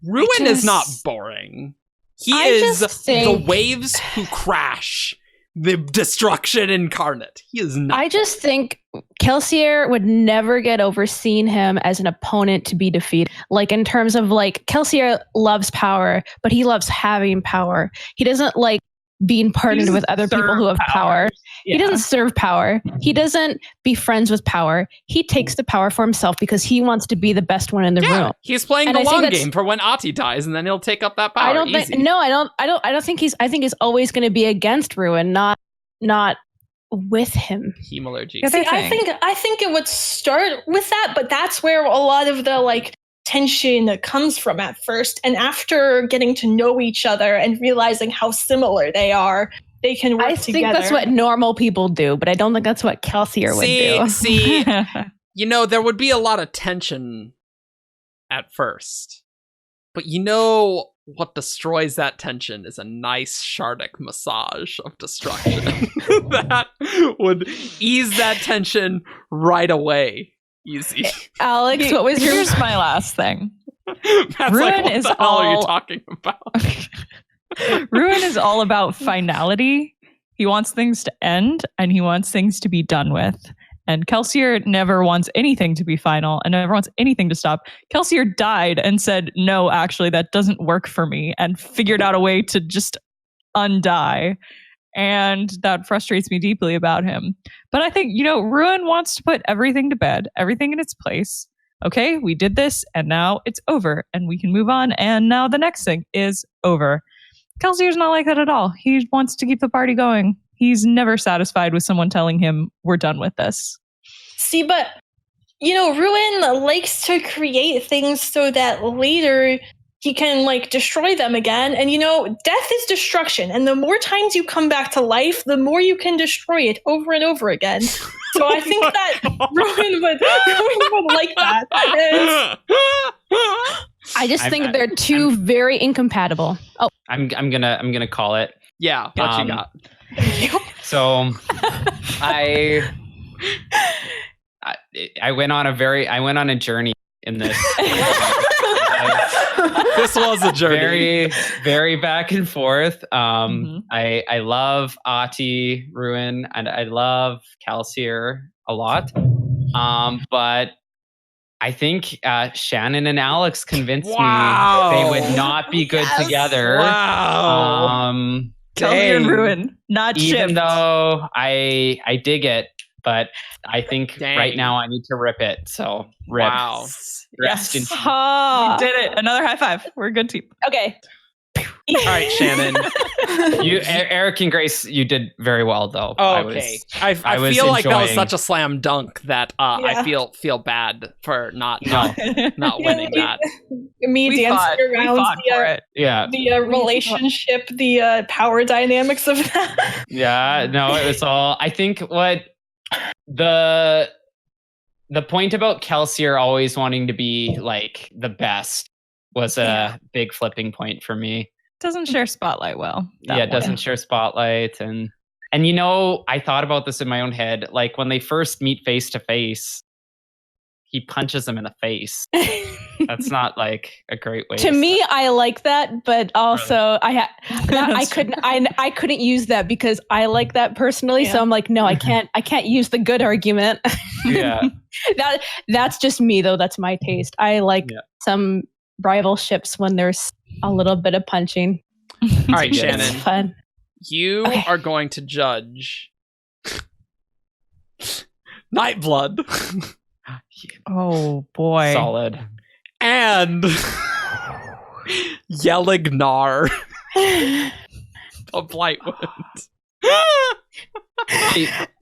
Ruin is not boring. He is the waves who crash, the destruction incarnate. He is not. I just think Kelsier would never get over seeing him as an opponent to be defeated. Like, in terms of, like, Kelsier loves power, but he loves having power. He doesn't like being partnered with other people who have power. Yeah. He doesn't serve power. He doesn't be friends with power. He takes the power for himself because he wants to be the best one in the room. He's playing the long game for when Ati dies, and then he'll take up that power. I don't think he's always going to be against Ruin, not with him. Hemalurgy. See, I think it would start with that, but that's where a lot of the like tension comes from at first, and after getting to know each other and realizing how similar they are, they can work together. I think that's what normal people do, but I don't think that's what Kelsier would do. See, you know, there would be a lot of tension at first, but you know what destroys that tension is a nice Shardic massage of destruction that would ease that tension right away. Easy. Alyx, what was Here's my last thing. That's Ruin like, what is the hell are you talking about? Ruin is all about finality. He wants things to end, and he wants things to be done with. And Kelsier never wants anything to be final, and never wants anything to stop. Kelsier died and said, no, actually, that doesn't work for me, and figured out a way to just undie. And that frustrates me deeply about him. But I think, you know, Ruin wants to put everything to bed, everything in its place. Okay, we did this, and now it's over, and we can move on, and now the next thing is over. Kelsier's not like that at all. He wants to keep the party going. He's never satisfied with someone telling him, we're done with this. See, but, you know, Ruin likes to create things so that later he can, like, destroy them again. And, you know, death is destruction. And the more times you come back to life, the more you can destroy it over and over again. So I think that Ruin would like that. I just think they're two very incompatible. Oh, I'm gonna call it. Yeah, what you got? So I went on a journey in this. This was a journey. Very, very back and forth. I love Ati, Ruin, and I love Kelsier a lot. But I think Shannon and Alyx convinced me they would not be good together. Wow. Kelsier and Ruin, not even shift. though I dig it, but I think right now I need to rip it. So rip. Wow. Rest in peace. We did it. Another high five. We're a good team. okay. All right, Shannon. Eric and Grace, you did very well, though. Okay. I feel like that was such a slam dunk that I feel bad for not winning that. Me dancing around the relationship, the power dynamics of that. Yeah, no, it was all. I think what the point about Kelsier always wanting to be like the best was a big flipping point for me. Doesn't share spotlight well. It doesn't share spotlight. And you know, I thought about this in my own head. Like when they first meet face to face, he punches him in the face. That's not like a great way. To me, I like that, but also I couldn't use that because I like that personally. Yeah. So I'm like, no, I can't use the good argument. Yeah. That's just me though. That's my taste. I like some rivalships when there's a little bit of punching. All right, Shannon. It's fun. You are going to judge Nightblood. Oh boy. Solid. And Yelig-nar. The Blightwind.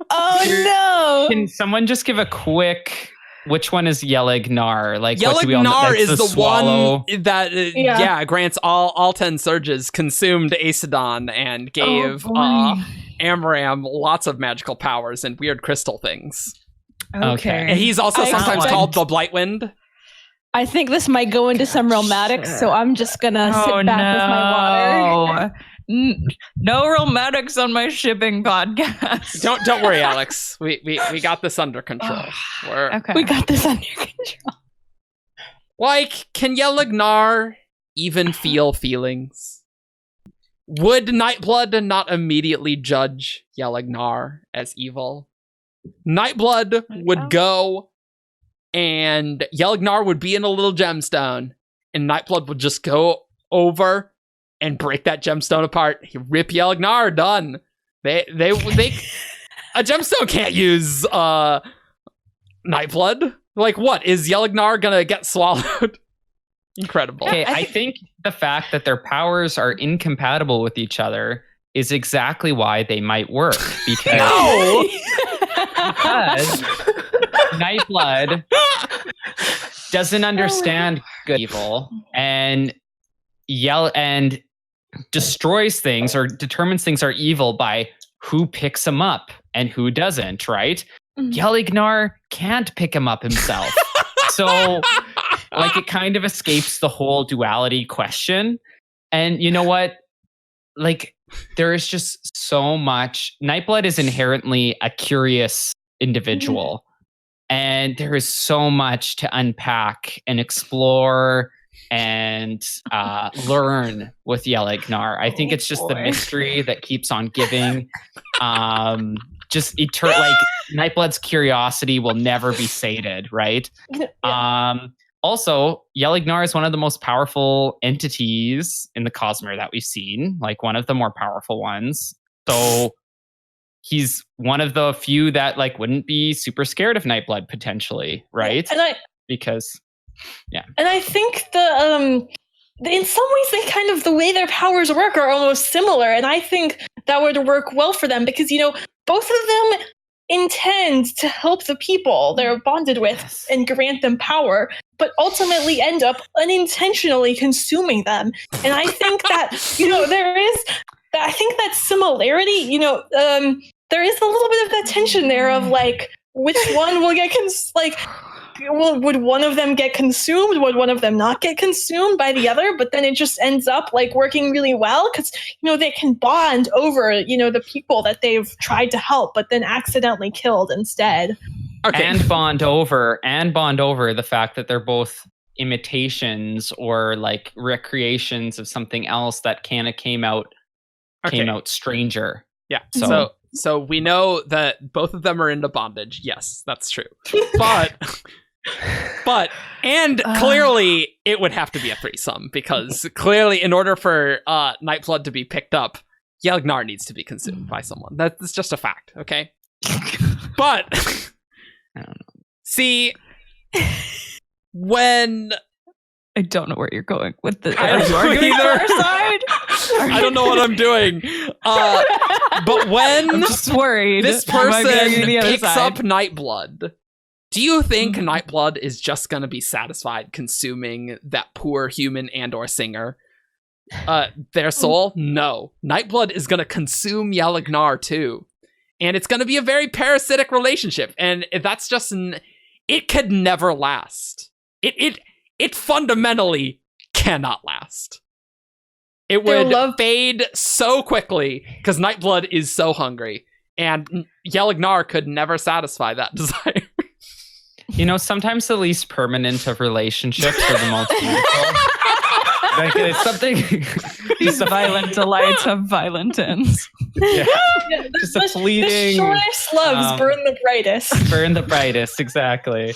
Oh no! Can someone just give a quick? Which one is Yelig-nar? Like Yelig-nar is the one that grants all 10 surges, consumed Aesidon, and gave Amram lots of magical powers and weird crystal things. Okay. And he's also sometimes called the Blightwind. I think this might go into some realmatics, so I'm just gonna sit back with my water. No romantics on my shipping podcast. Don't worry, Alyx. We got this under control. Okay. We got this under control. Like, can Yelig-nar even feel feelings? Would Nightblood not immediately judge Yelig-nar as evil? Nightblood would go, and Yelig-nar would be in a little gemstone, and Nightblood would just go over and break that gemstone apart. He rip Yelig-nar, done. They a gemstone can't use Nightblood. Like, what? Is Yelig-nar gonna get swallowed? Incredible. Okay, I think the fact that their powers are incompatible with each other is exactly why they might work. Because, because Nightblood doesn't understand good and evil and destroys things or determines things are evil by who picks him up and who doesn't, right? Yelig-nar can't pick him up himself. So, like, it kind of escapes the whole duality question. And you know what? Like, there is just so much. Nightblood is inherently a curious individual. And there is so much to unpack and explore and learn with Yelig-nar. I think it's just the mystery that keeps on giving. Like, Nightblood's curiosity will never be sated, right? Also, Yelig-nar is one of the most powerful entities in the Cosmere that we've seen, like one of the more powerful ones. So he's one of the few that like wouldn't be super scared of Nightblood potentially, right? And I think in some ways they kind of, the way their powers work are almost similar, and I think that would work well for them because, you know, both of them intend to help the people they're bonded with and grant them power, but ultimately end up unintentionally consuming them. And I think that, you know, I think that similarity, you know, there is a little bit of that tension there of like, which one will get would one of them get consumed? Would one of them not get consumed by the other? But then it just ends up like working really well because, you know, they can bond over, you know, the people that they've tried to help, but then accidentally killed instead. Okay. And bond over the fact that they're both imitations or like recreations of something else that kind of came out stranger. Yeah. So we know that both of them are into bondage. Yes, that's true. But clearly it would have to be a threesome because clearly in order for Nightblood to be picked up, Yelig-nar needs to be consumed by someone. That's just a fact, okay? But I don't know. See, when I don't know where you're going with this. I don't know either. I don't know what I'm doing. But when I'm just worried. This person picks up Nightblood, do you think Nightblood is just going to be satisfied consuming that poor human and or singer? Their soul? No. Nightblood is going to consume Yelig-nar too. And it's going to be a very parasitic relationship. And that's just it could never last. It fundamentally cannot last. It would fade so quickly because Nightblood is so hungry. And Yelig-nar could never satisfy that desire. You know, sometimes the least permanent of relationships are the most beautiful. Like, it's something. These violent delights have violent ends. Yeah. Just a fleeting. The shortest loves burn the brightest. Burn the brightest, exactly.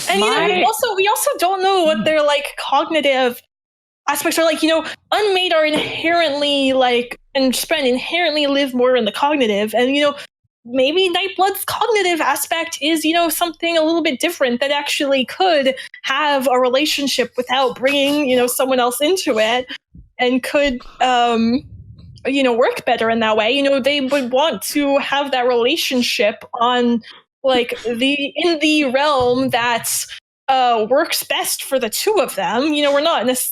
And you know, we also don't know what their like cognitive aspects are like. You know, Unmade are inherently like, and Spren inherently live more in the cognitive, and you know, maybe Nightblood's cognitive aspect is, you know, something a little bit different that actually could have a relationship without bringing, you know, someone else into it and could, you know, work better in that way. You know, they would want to have that relationship on like in the realm that's works best for the two of them. You know,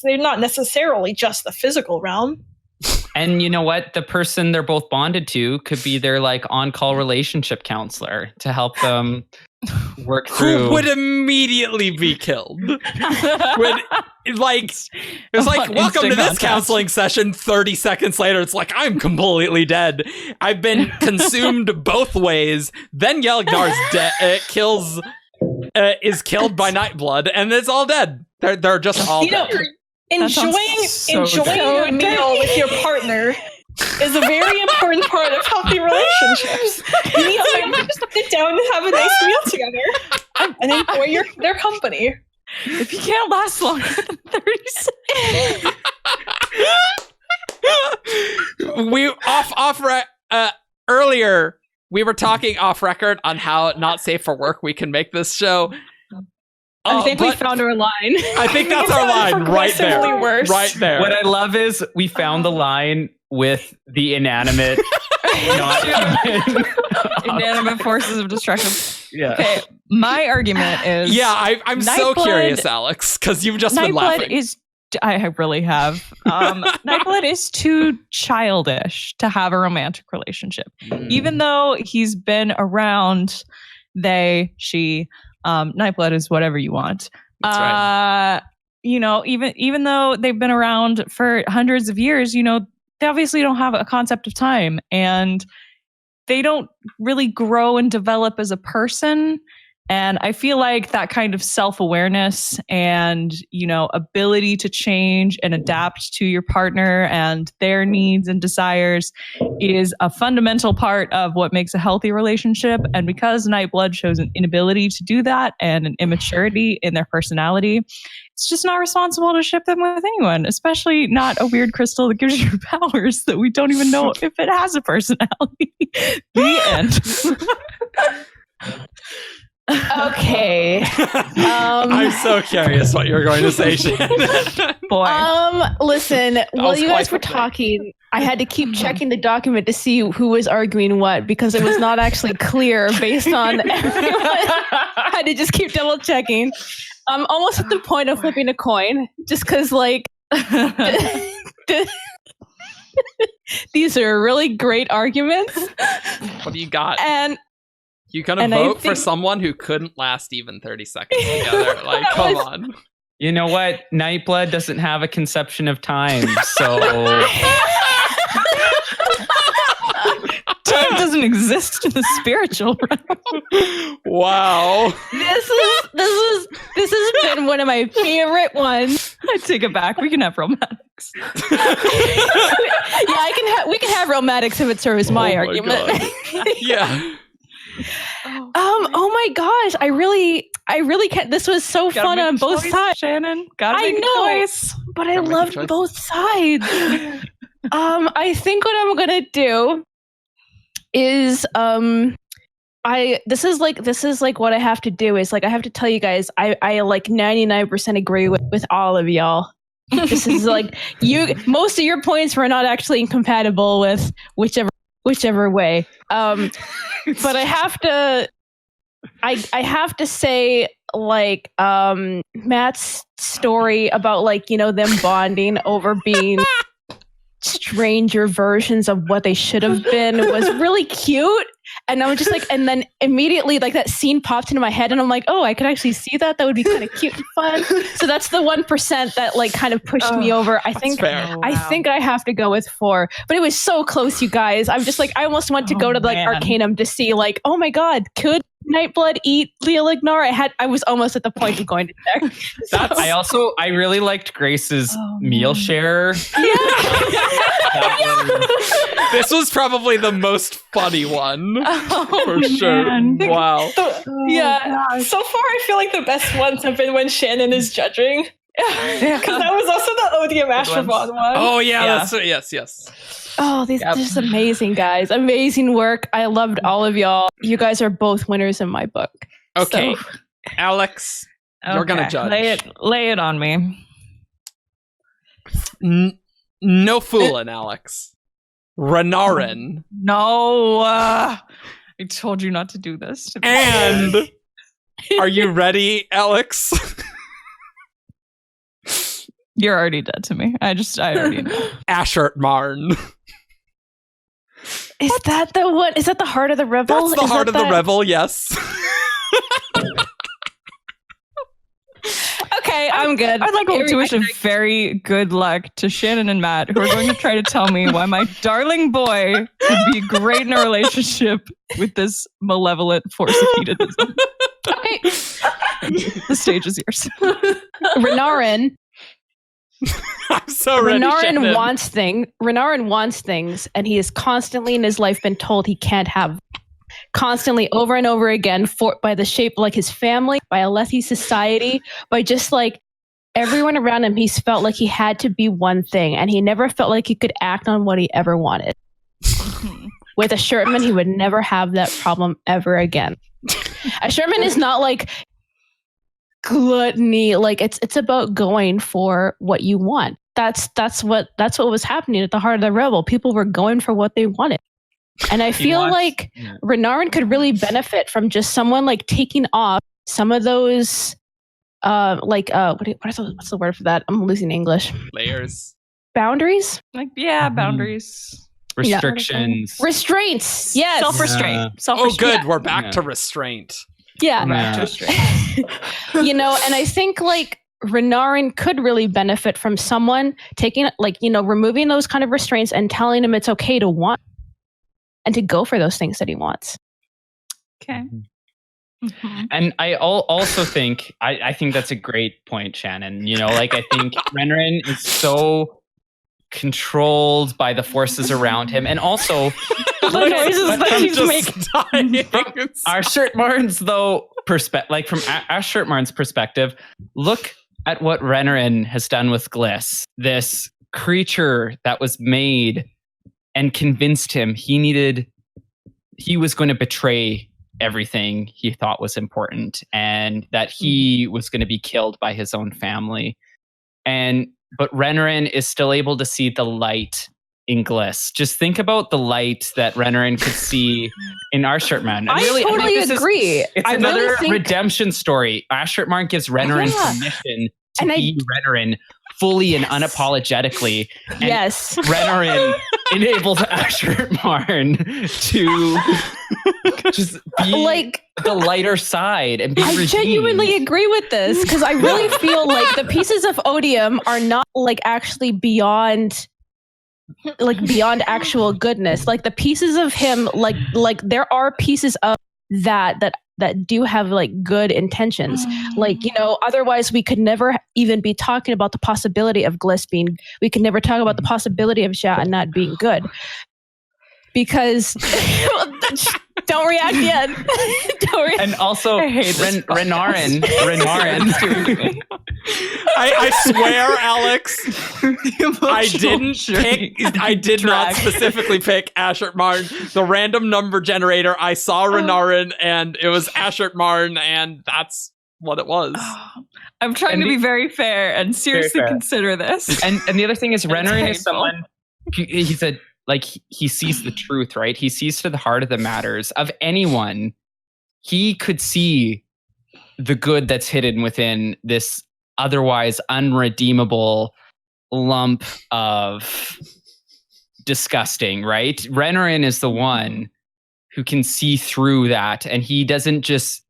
they're not necessarily just the physical realm. And you know what? The person they're both bonded to could be their like on-call relationship counselor to help them work through. Who would immediately be killed. It was like, welcome to this counseling session. 30 seconds later, it's like, I'm completely dead. I've been consumed both ways. Then Yelig-nar's is killed by Nightblood, and it's all dead. They're just all dead. Enjoying a meal with your partner is a very important part of healthy relationships. You need to just sit down and have a nice meal together and enjoy their company. If you can't last longer than 30 seconds. Earlier, we were talking off record on how not safe for work we can make this show. I think we found our line. I think that's our line right there. Right there. What I love is we found the line with the inanimate, inanimate forces of destruction. Yeah. Okay, my argument is... Yeah, I'm so curious, Alyx, because you've just been laughing. I really have. Nightblood is too childish to have a romantic relationship. Even though he's been around, Nightblood is whatever you want. That's right. Even though they've been around for hundreds of years, they obviously don't have a concept of time, and they don't really grow and develop as a person. And I feel like that kind of self-awareness and, ability to change and adapt to your partner and their needs and desires is a fundamental part of what makes a healthy relationship. And because Nightblood shows an inability to do that and an immaturity in their personality, it's just not responsible to ship them with anyone, especially not a weird crystal that gives you powers that we don't even know if it has a personality. The end. Okay. I'm so curious what you're going to say, Shannon. Boy. Listen, while you guys were talking, I had to keep checking the document to see who was arguing what, because it was not actually clear based on everyone. I had to just keep double checking. I'm almost at the point of flipping a coin, just because, these are really great arguments. What do you got? And you're going to vote for someone who couldn't last even 30 seconds together. Come on. You know what? Nightblood doesn't have a conception of time, so... Time doesn't exist in the spiritual realm. Wow. This has been one of my favorite ones. I take it back. We can have romantics. We can have romantics if it serves my argument. Yeah. Oh my gosh, I really can't. This was so fun on both sides, Shannon. Gotta make a choice. But I love both sides. I think what I'm gonna do is this is what I have to do is I have to tell you guys I 99% agree with all of y'all. This is most of your points were not actually incompatible with whichever way. But I have to say Matt's story about them bonding over being stranger versions of what they should have been was really cute. And I was just and then immediately that scene popped into my head and I'm like, oh, I could actually see that. That would be kind of cute and fun. So that's the 1% that kind of pushed me over. I think I have to go with 4. But it was so close, you guys. I'm just I almost went to go to Arcanum to see oh my God, could Nightblood eat Yelig-nar? I was almost at the point of going to check. I really liked Grace's meal share. This was probably the most funny one. For sure. Wow. So far I feel like the best ones have been when Shannon is judging. Because that was also the Odium and Ashertmarn one. Oh yeah. Yes. Oh, this is amazing, guys. Amazing work. I loved all of y'all. You guys are both winners in my book. Okay. So. Alyx, you're going to judge. Lay it on me. No fooling, Alyx. Renarin. No. I told you not to do this. And are you ready, Alyx? You're already dead to me. I already know. Ashertmarn. Is that the what? Is that the heart of the revel? That's the heart of the revel, yes. Okay, I'm good. I'd like to wish a very good luck to Shannon and Matt, who are going to try to tell me why my darling boy would be great in a relationship with this malevolent force of hedonism. Okay. The stage is yours. Renarin. I'm so ready. Shannon. Renarin wants things, and he has constantly in his life been told he can't have. Constantly, over and over again, by the shape like his family, by Alethi society, by just like everyone around him. He's felt like he had to be one thing, and he never felt like he could act on what he ever wanted. With Ashertmarn, he would never have that problem ever again. Ashertmarn is not like gluttony. Like it's about going for what you want. That's what was happening at the heart of the rebel. People were going for what they wanted. And I feel like Renarin could really benefit from just someone like taking off some of those what's the word for that? I'm losing English. Layers. Boundaries? Boundaries. Restrictions. Restraints. Yes. Self-restraint. Oh, good. We're back to restraint. Yeah. Yeah. And I think like Renarin could really benefit from someone taking removing those kind of restraints and telling him it's okay to want and to go for those things that he wants. Okay. Mm-hmm. And I also think, I think that's a great point, Shannon. I think Renarin is so controlled by the forces around him. And also, the noises that he's making. Ashertmarn's, though, from Ashertmarn's perspective, look at what Renarin has done with Gliss. This creature that was made and convinced him he was going to betray everything he thought was important and that he was going to be killed by his own family. But Renarin is still able to see the light in Gliss. Just think about the light that Renarin could see in Ashertmarn. I totally agree. It's another redemption story. Ashertmarn gives Renarin permission to be Renarin fully and unapologetically. And yes. Renarin enables Ashertmarn to just be like the lighter side and be redeemed. Genuinely agree with this because I really feel like the pieces of Odium are not like actually beyond actual goodness. Like the pieces of him, like there are pieces of that do have like good intentions. Otherwise we could never even be talking about the possibility of Gliss being, we could never talk about the possibility of Sha not being good. Because don't react yet. And also Renarin. I swear, Alyx, I did not specifically pick Ashertmarn. The random number generator, I saw Renarin and it was Ashertmarn, and that's what it was. I'm trying to be very fair and seriously consider this. And the other thing is Renarin is someone, he said, like he sees the truth, right? He sees to the heart of the matters of anyone. He could see the good that's hidden within this otherwise unredeemable lump of disgusting, right? Renarin is the one who can see through that, and he doesn't just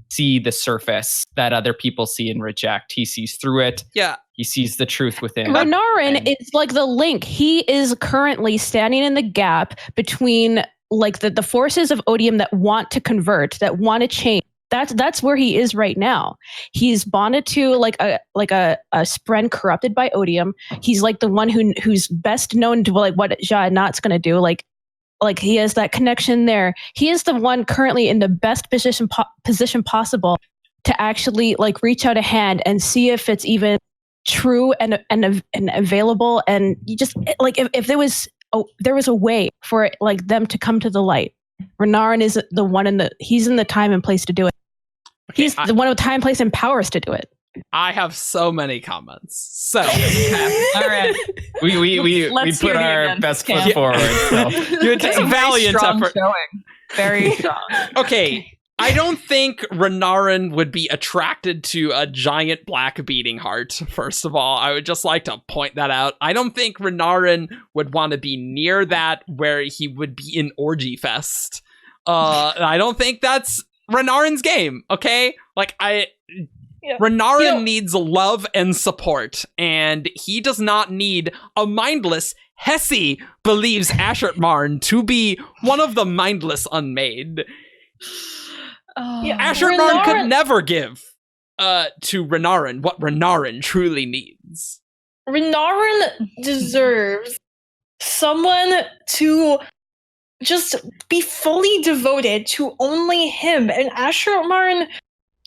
see the surface that other people see and reject. He sees through it. Yeah. He sees the truth within. Renarin is like the link. He is currently standing in the gap between like the forces of Odium that want to convert, that want to change. That's where he is right now. He's bonded to like a spren corrupted by Odium. He's like the one who's best known to like what Sha-Anat's going to do. Like he has that connection there. He is the one currently in the best position possible to actually like reach out a hand and see if it's even true and available. And you just like if there was a way for it, like them to come to the light. Renarin is the one he's in the time and place to do it. Okay, he's the one with time, place, and powers to do it. I have so many comments. So, all right, we put our best foot forward. So. It's a valiant effort. Showing. Very strong. Okay, I don't think Renarin would be attracted to a giant black beating heart. First of all, I would just like to point that out. I don't think Renarin would want to be near that where he would be in orgy fest. I don't think that's Renarin's game, okay? Renarin needs love and support, and he does not need a mindless. Hesse believes Ashertmarn to be one of the mindless unmade. Ashertmarn could never give to Renarin what Renarin truly needs. Renarin deserves someone to just be fully devoted to only him, and Ashertmarn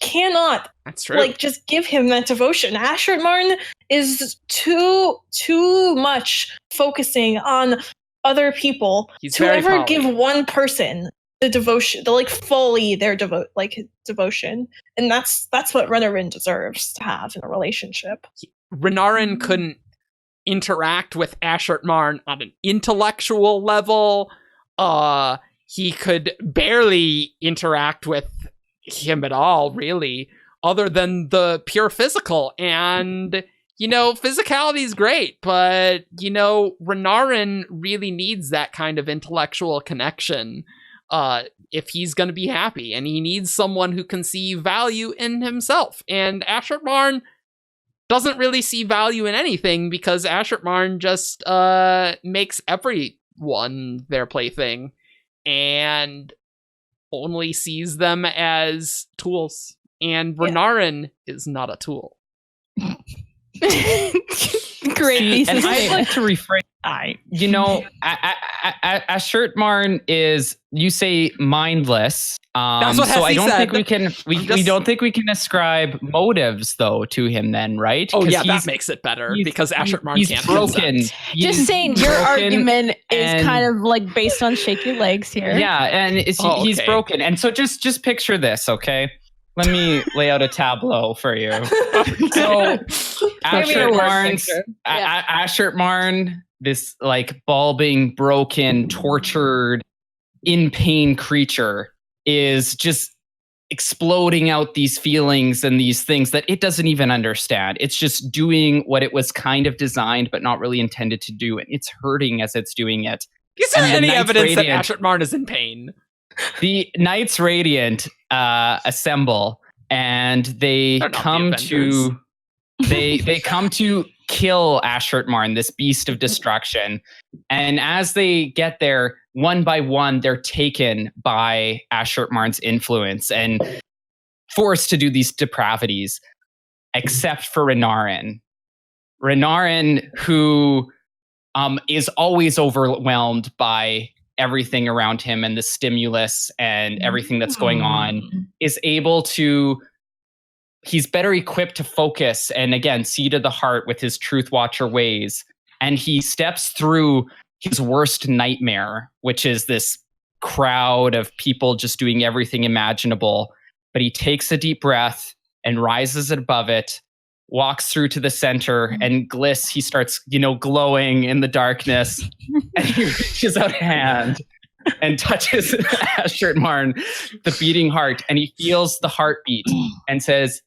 cannot. That's true. Just give him that devotion. Ashertmarn is too much focusing on other people to ever give one person the devotion, fully their devotion, and that's what Renarin deserves to have in a relationship. Renarin couldn't interact with Ashertmarn on an intellectual level. He could barely interact with him at all, really, other than the pure physical. And, physicality is great, but, Renarin really needs that kind of intellectual connection if he's going to be happy. And he needs someone who can see value in himself. And Ashertmarn doesn't really see value in anything because Ashertmarn just makes everyone their plaything and only sees them as tools. And Renarin is not a tool. Great. And I'd like to rephrase. Ashertmarn is, you say, mindless. That's what Hesse I don't said. think we can. We don't think we can ascribe motives though to him. Then, right? Oh yeah, that makes it better because Ashertmarn can't. Broken. Just saying, your argument is kind of based on shaky legs here. Yeah, and he's broken. And so just picture this, okay? Let me lay out a tableau for you. So Ashertmarn, this bulbing, broken, tortured, in pain creature is just exploding out these feelings and these things that it doesn't even understand. It's just doing what it was kind of designed but not really intended to do, and it's hurting as it's doing it. Is there any evidence that Ashertmarn is in pain? The Knights Radiant assemble, and they come to kill Ashertmarn, this beast of destruction. And as they get there, one by one, they're taken by Ashertmarn's influence and forced to do these depravities, except for Renarin. Renarin, who is always overwhelmed by everything around him and the stimulus and everything that's going on, is able to, he's better equipped to focus and again see to the heart with his Truth Watcher ways. And he steps through his worst nightmare, which is this crowd of people just doing everything imaginable. But he takes a deep breath and rises above it, walks through to the center, and he starts, glowing in the darkness. And he reaches out a hand and touches Ashertmarn, the beating heart, and he feels the heartbeat and says,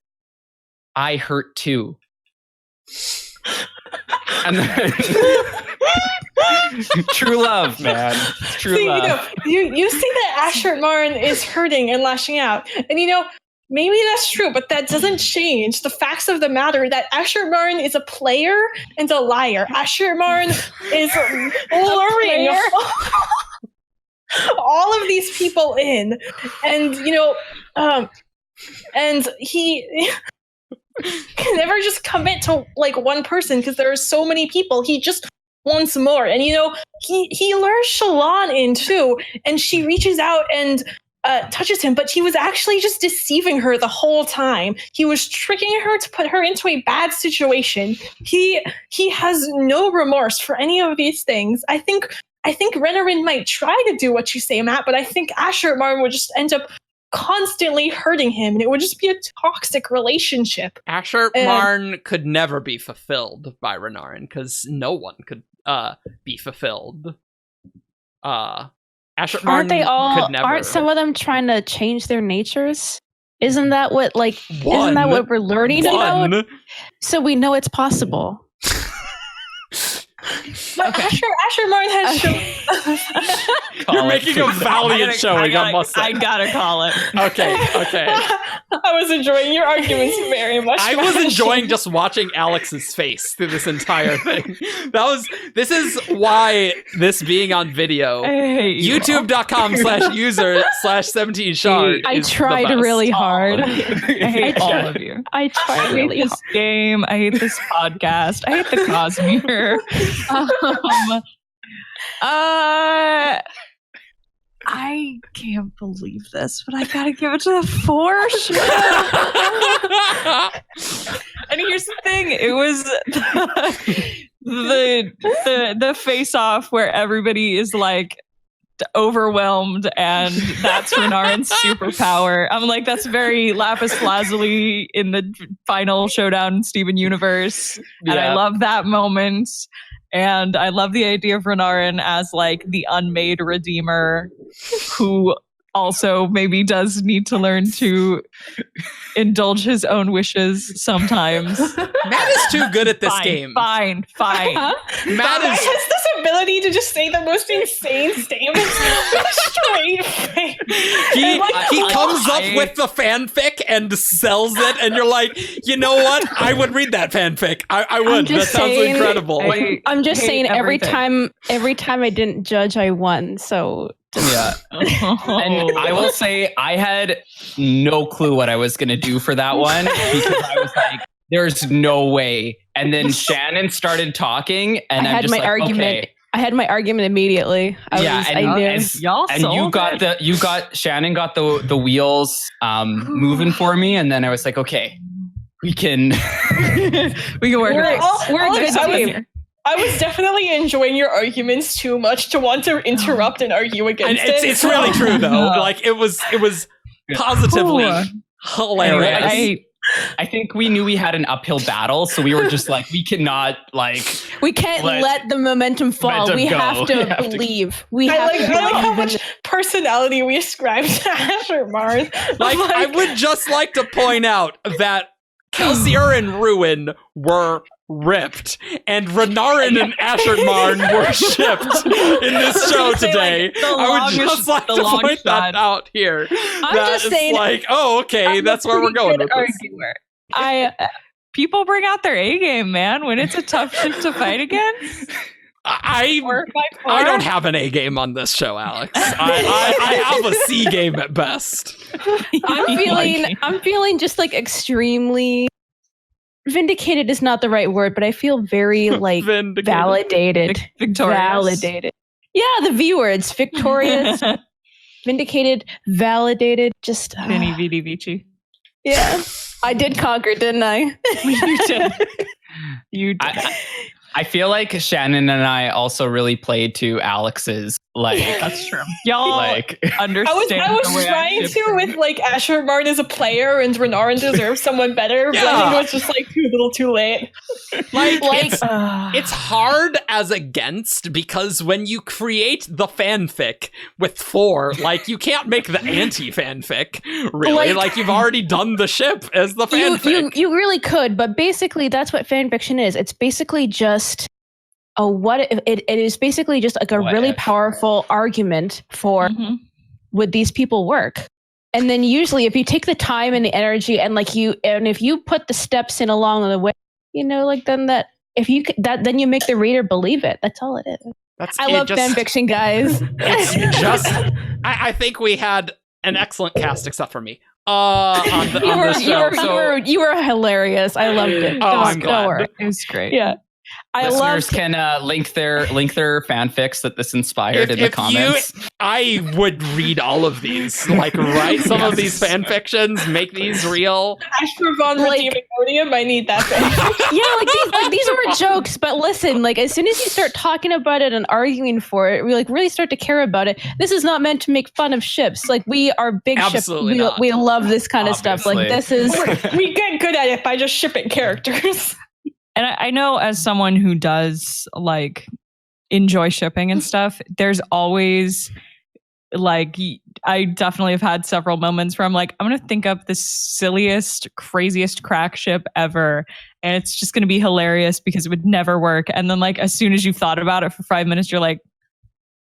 "I hurt too." And then, true love, man. True love. You see that Ashertmarn is hurting and lashing out, and maybe that's true, but that doesn't change the facts of the matter that Ashertmarn is a player and a liar. Ashertmarn is luring all of these people in, and and he can never just commit to one person because there are so many people. He just wants more, and he lures Shallan in too, and she reaches out and touches him, but he was actually just deceiving her the whole time. He was tricking her to put her into a bad situation. He has no remorse for any of these things. I think Renarin might try to do what you say, Matt, but I think Ashertmarn would just end up constantly hurting him, and it would just be a toxic relationship. Ashertmarn could never be fulfilled by Renarin because no one could be fulfilled. Ashertmarn aren't they all? Could never. Aren't some of them trying to change their natures? Isn't that what Isn't that what we're learning about? So we know it's possible. But Ashertmarn has shown. You're making a valiant showing, I must say. I gotta call it. Okay. I was enjoying your arguments very much. I was enjoying just watching Alex's face through this entire thing. This is why this being on video, youtube.com/user/17shard. I tried really hard. I hate all of you. I tried really hard. This game. I hate this podcast. I hate the Cosmere. I can't believe this, but I gotta give it to the Force. And here's the thing: it was the face off where everybody is like overwhelmed, and that's Renarin's superpower. I'm like, that's very Lapis Lazuli in the final showdown in Steven Universe, and I love that moment. And I love the idea of Renarin as like the unmade redeemer who also maybe does need to learn to indulge his own wishes sometimes. Matt is too good at this game. Fine. Matt has this ability to just say the most insane statements with a straight face. He comes up with the fanfic and sells it, and you're like, you know what? I would read that fanfic. I would. That sounds incredible. I'm just saying everything. every time I didn't judge, I won. So Yeah. And I will say I had no clue what I was going to do for that one because I was like, there's no way. And then Shannon started talking and I'm just like, okay. I had my argument immediately. Shannon got the wheels moving for me, and then I was like, okay, we can work. We're a good team. I was definitely enjoying your arguments too much to want to interrupt and argue against it. It's really true though. Like it was positively hilarious. I think we knew we had an uphill battle, so we were just like, we cannot we can't let the momentum fall. We have to believe. I like how much personality we ascribe to Ashertmarn. I would just like to point out that Kelsier and Ruin were ripped, and Renarin and Ashertmarn were shipped in this show today. I would just like to point that out here. I'm just saying, okay, that's where we're going with this. People bring out their A game, man, when it's a tough ship to fight against. I don't have an A game on this show, Alex. I have a C game at best. I'm feeling just like extremely vindicated is not the right word, but I feel very like validated. Victorious. Validated. Yeah, the V words. Victorious. Vindicated, validated, just Vini Vidi Vici. Yeah. I did conquer, didn't I? You did. I feel like Shannon and I also really played to Alex's that's true. Y'all understand. I was trying to with like Ashertmarn as a player and Renarin deserves someone better, but I think it was just like too little too late. It's hard as against because when you create the fanfic with 4, you can't make the anti-fanfic, really. You've already done the ship as the fanfic. You really could, but basically that's what fanfiction is. It's basically just it is basically just like a really powerful argument for would these people work? And then usually if you take the time and the energy and if you put the steps in along the way, then then you make the reader believe it. That's all it is. I love fanfiction, guys. It's just I think we had an excellent cast except for me. On this show. You were hilarious. I loved it. I'm glad. It was great. Yeah. Listeners can link their fanfics that this inspired in the comments. I would read all of these. Write some of these fanfictions, make these real. Ashertmarn redeeming Odium, I need that fanfiction. These were jokes, but listen, as soon as you start talking about it and arguing for it, we really start to care about it. This is not meant to make fun of ships. We are big ships. We love this kind of stuff. This is we get good at it by just shipping characters. And I know as someone who does enjoy shipping and stuff, there's always like I definitely have had several moments where I'm like, I'm going to think up the silliest, craziest crack ship ever. And it's just going to be hilarious because it would never work. And then like, as soon as you've thought about it for 5 minutes, you're like,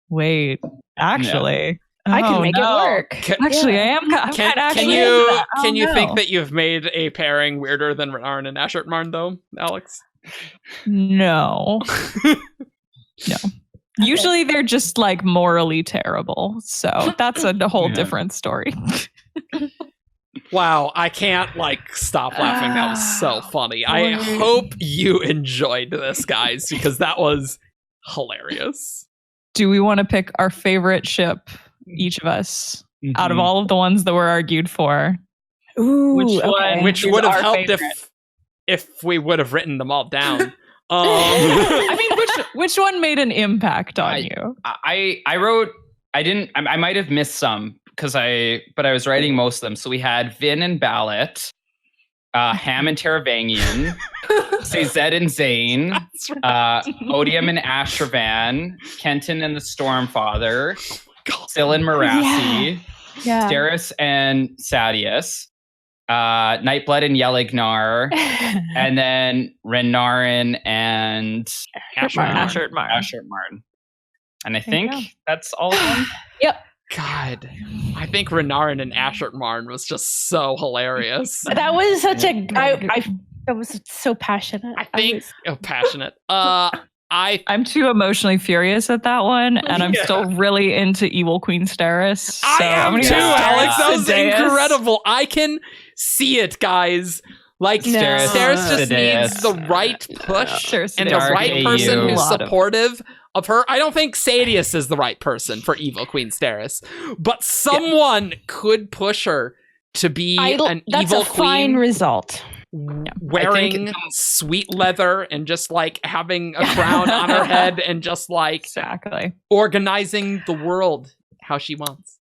wait, actually, I can make it work. Actually, I am. Can you think that you've made a pairing weirder than Renarin and Ashertmarn, though, Alyx? No. No. Usually they're just like morally terrible. So that's a whole different story. Wow, I can't like stop laughing. That was so funny. I hope you enjoyed this, guys, because that was hilarious. Do we want to pick our favorite ship, each of us, out of all of the ones that were argued for? Ooh, which would have helped if we would have written them all down. I mean, which one made an impact on you? I might have missed some but I was writing most of them. So we had Vin and Blod, Ham and Taravangian, Sazed and Zane, Odium and Ashertmarn, Kenton and the Stormfather, Syl and Marasi, Terez and Sadeas, Nightblood and Yelig-nar, and then Renarin and Ashertmarn. And I think that's all of them. Yep. God, I think Renarin and Ashertmarn was just so hilarious. That was such a. That was so passionate. Passionate. I'm too emotionally furious at that one, and I'm still really into Evil Queen Steris. So I am too, Alyx. That was incredible. I can see it, guys. Like, Steris just needs the right push and the right person who's supportive of her. I don't think Sadeas is the right person for Evil Queen Steris, but someone could push her to be an evil queen. That's a fine result. Wearing sweet leather and just like having a crown on her head and just like organizing the world how she wants.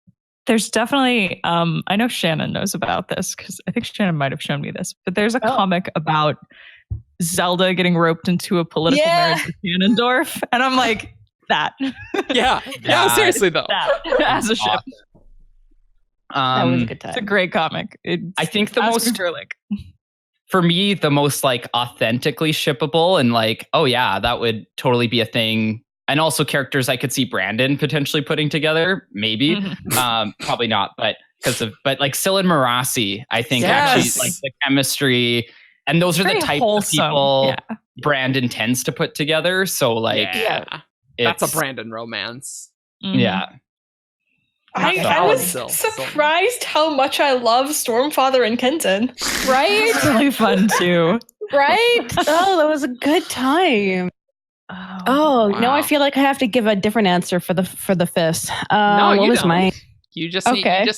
There's definitely, I know Shannon knows about this because I think Shannon might have shown me this, but there's a comic about Zelda getting roped into a political marriage with Ganondorf. And I'm like, that. Yeah, seriously though. That, as a ship. That was a good time. It's a great comic. I think for me, the most like authentically shippable and like, oh yeah, that would totally be a thing. And also characters I could see Brandon potentially putting together, maybe, probably not, but like Syl and Marasi, I think actually like the chemistry, and those are the type of people Brandon tends to put together. So like, that's a Brandon romance. Yeah. I was surprised how much I love Stormfather and Kenton. Right? It's really fun too. Right? Oh, that was a good time. Now I feel like I have to give a different answer for the fifth. No, what was mine? You just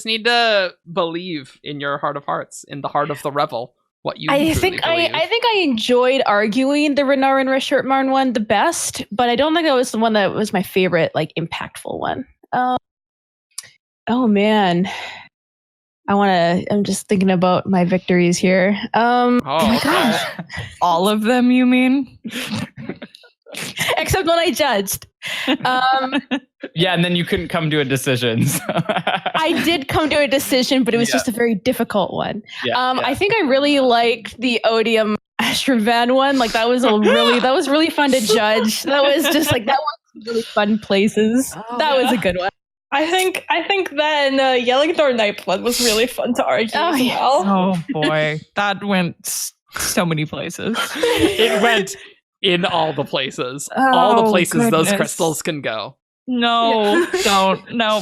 need to believe in your heart of hearts, in the heart of the revel. What you I think I enjoyed arguing the Renarin and Ashertmarn one the best, but I don't think that was the one that was my favorite, like impactful one. Oh man. I'm just thinking about my victories here. Oh my gosh. All of them, you mean? Except when I judged. Yeah, and then you couldn't come to a decision. So. I did come to a decision, but it was just a very difficult one. I think I really liked the Odium Ashertmarn one. Like that was really fun to judge. That was just like that was really fun places. That was a good one. I think then Yelig-nar Nightblood was really fun to argue as well. Oh boy, that went so many places. It went in all the places. All the places those crystals can go. No, don't. No,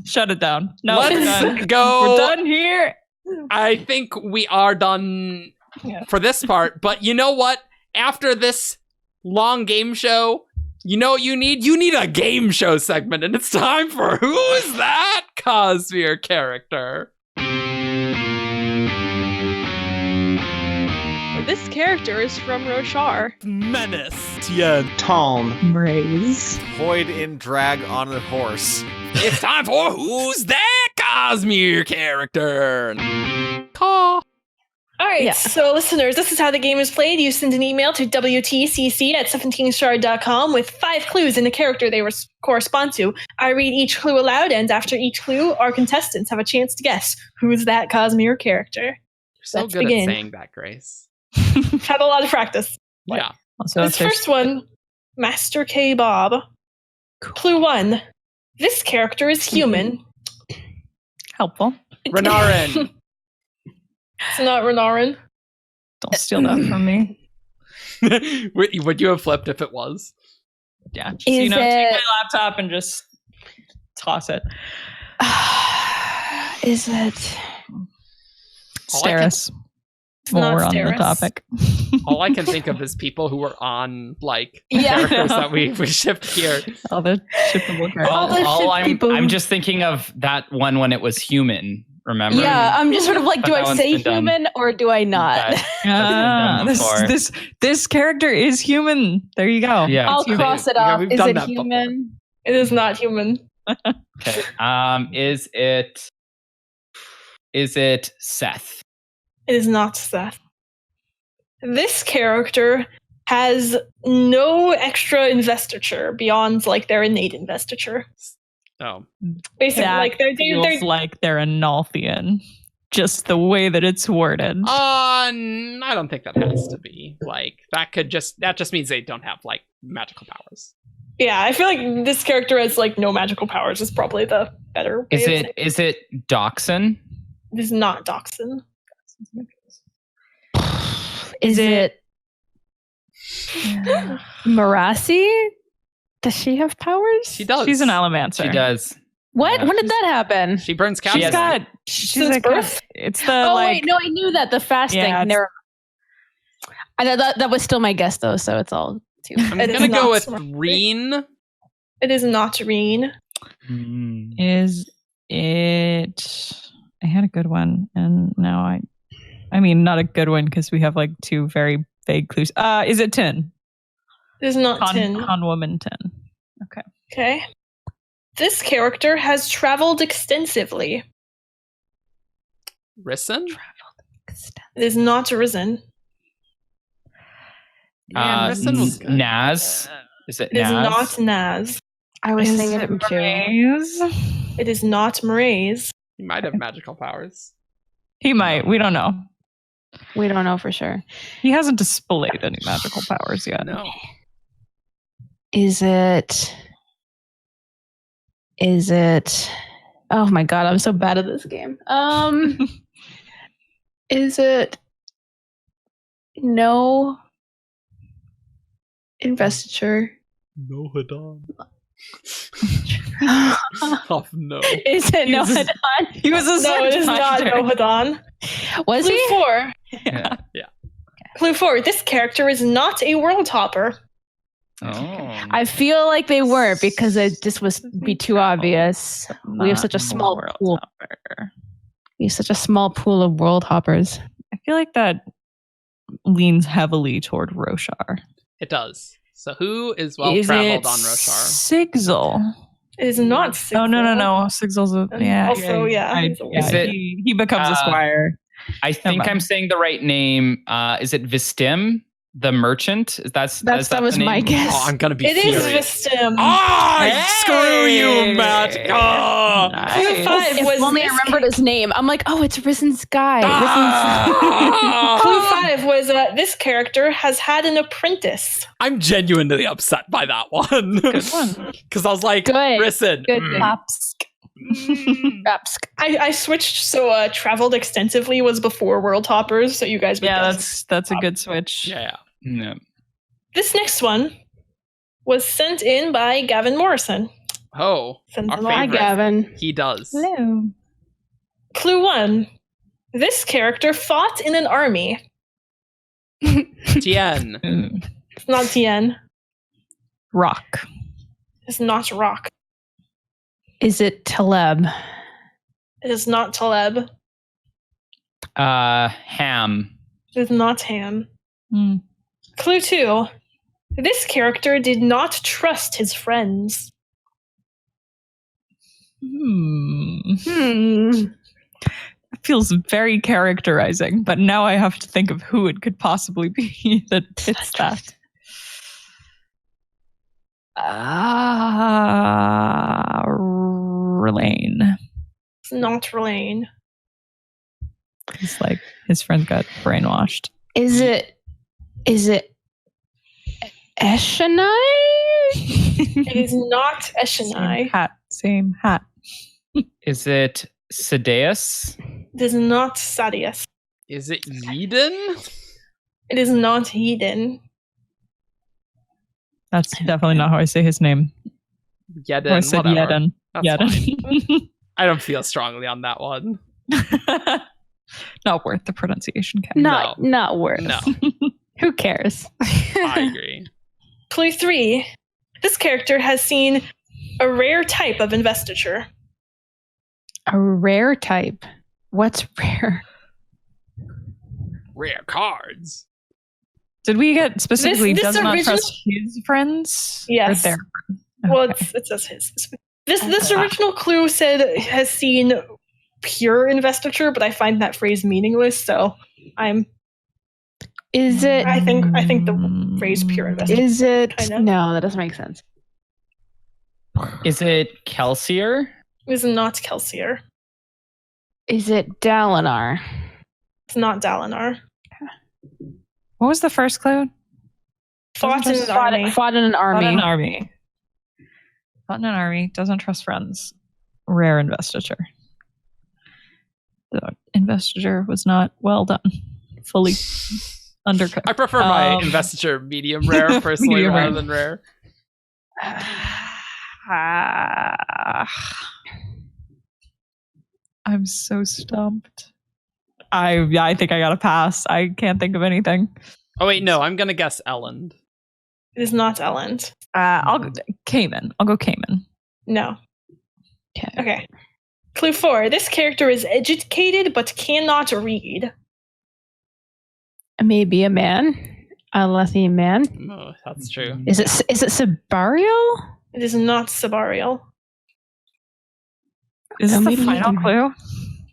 shut it down. No, let's go. We're done here. I think we are done for this part. But you know what? After this long game show, you know what you need? You need a game show segment, and it's time for Who's That Cosmere Character? This character is from Roshar. Menace. Tien. Talm. Braze. Void in drag on a horse. It's time for Who's That Cosmere Character? Caw. All right, Yeah. so listeners, this is how the game is played. You send an email to wtcc@17shard.com with 5 clues in the character they correspond to. I read each clue aloud, and after each clue, our contestants have a chance to guess who's that Cosmere character. You're so Let's good begin. at saying that, Grace. Had a lot of practice. Yeah. Also, This first one, Master K. Bob. Clue 1. This character is human. helpful. Renarin. It's not Renarin. Don't steal that from me. Would you have flipped if it was? Yeah. Just, Is take it- my laptop and just toss it. Is it? All I can- Steris. While not we're on the Steris. topic. All I can think of is people who were on like Yeah. characters that we shipped here. All the shippable characters. All the shit people- I'm just thinking of that one when it was human. Remember? Yeah, I'm just sort of like, do That I one's say been done. human or do I not? Okay. done before. This character is human. There you go. Yeah. I'll it's human. cross it Yeah, off. we've Is done it that before. human? It is not human. Okay. Is it Seth? It is not Seth. This character has no extra investiture beyond like their innate investiture. Oh, Basically, That like they're feels like they're a Nalthian. Just the way that it's worded. I don't think that has to be like that. That just means they don't have like magical powers. yeah. I feel like this character has like no magical powers. Is probably the better. Way of saying it. Is it Doxson? It is not Doxson. Is it Marasi? Does she have powers? She does. She's an Allomancer. She does. What? Yeah. When did that happen? She burns cows. She She's has- got. She's Since like birth? It's the Oh like. wait, no, I knew that the fasting. Yeah, it's- Never. That was still my guess though, so it's all too. I'm It is gonna go not with smart. Reen. It is not Reen. Is it? I had a good one, and now I mean, not a good one because we have like 2 very vague clues. Is it Tin? It is not Tin. Con woman Tin. Okay. Okay. This character has traveled extensively. Risen. It is not Risen. Man, Risen was good. Naz. Is it It is Naz? not Naz. I was Is thinking it it too. Maze? It is not Mraize. He might have magical powers. He might. We don't know. We don't know for sure. He hasn't displayed any magical powers yet. No. Is it? Oh my god, I'm so bad at this game. Is it? No. Investiture. No Hadan. Oh no. Is it no? Jesus. He was a No, it is not Nohadan. Was Clue he? 4. Yeah. Clue 4. This character is not a world hopper. Oh. I feel like they were because it just was be too obvious. We have such a small pool. We have such a small pool of world hoppers. I feel like that leans heavily toward Roshar. It does. So who is well Is traveled it on Roshar? Sigzil? It is not Sigil. Oh no! Sigzil's a And also, yeah, he's a Is it- he becomes a squire. I think Never I'm saying the right name. Is it Vistim, the merchant? Is That the was name? my guess. Oh, I'm gonna be It is furious. Vistim. Screw you, Matt. Oh. Clue 5 If was only I this remembered his name. I'm like, oh, it's Risen's guy. Ah. Clue 5 was this character has had an apprentice. I'm genuinely upset by that one. Good one. Because I was like, Good. listen. Good. Popsk. Rapsk. I switched, so traveled extensively was before world hoppers, so you guys would Yeah, guess. that's a good switch. Yeah. No. This next one was sent in by Gavin Morrison. Oh, Sends our them all. Hi, favorite. Gavin. He does. Hello. Clue 1. This character fought in an army. Tien. It's not Tien. Rock. It's not Rock. Is it Taleb? It is not Taleb. Ham. It is not Ham. Hmm. Clue 2. This character did not trust his friends. I feels very characterizing, but now I have to think of who it could possibly be that fits that. Relaine. It's not Relaine. It's like his friend got brainwashed. Is it Eshonai? It is not Eshonai. Same hat. Is it Sadeas? It is not Sadeas. Is it Eden? It is not Eden. That's definitely not how I say his name. Yeden, I said whatever. Yeden. That's Yeden. fine. I don't feel strongly on that one. Not worth the pronunciation. Ken. Not worth. No, Who cares? I agree. Clue 3. This character has seen a rare type of investiture. A rare type. What's rare? Rare cards. Did we get specifically This does not original- trust his friends? Yes. Or their friends? Well, Okay. it says his. This original clue said has seen pure investiture, but I find that phrase meaningless. So Is it? I think the phrase pure investiture. Is it? Kind of. No, that doesn't make sense. Is it Kelsier? Is not Kelsier. Is it Dalinar? It's not Dalinar. What was the first clue? Fought in an army. Fought in an army. Fought in an army. Fought in an army. Doesn't trust friends. Rare investiture. The investiture was not well done. Fully undercut. I prefer my investiture medium rare personally Medium rather rare. than rare. I'm so stumped. I think I gotta pass. I can't think of anything. Oh wait, no, I'm gonna guess Elend. It is not Elend. I'll go Cayman. I'll go Cayman. No. Okay. Okay. Clue 4. This character is educated but cannot read. Maybe a man. A Lethian man. Oh, that's true. Is it Sabariel? It is not Sabariel. Is this the maybe final you- clue?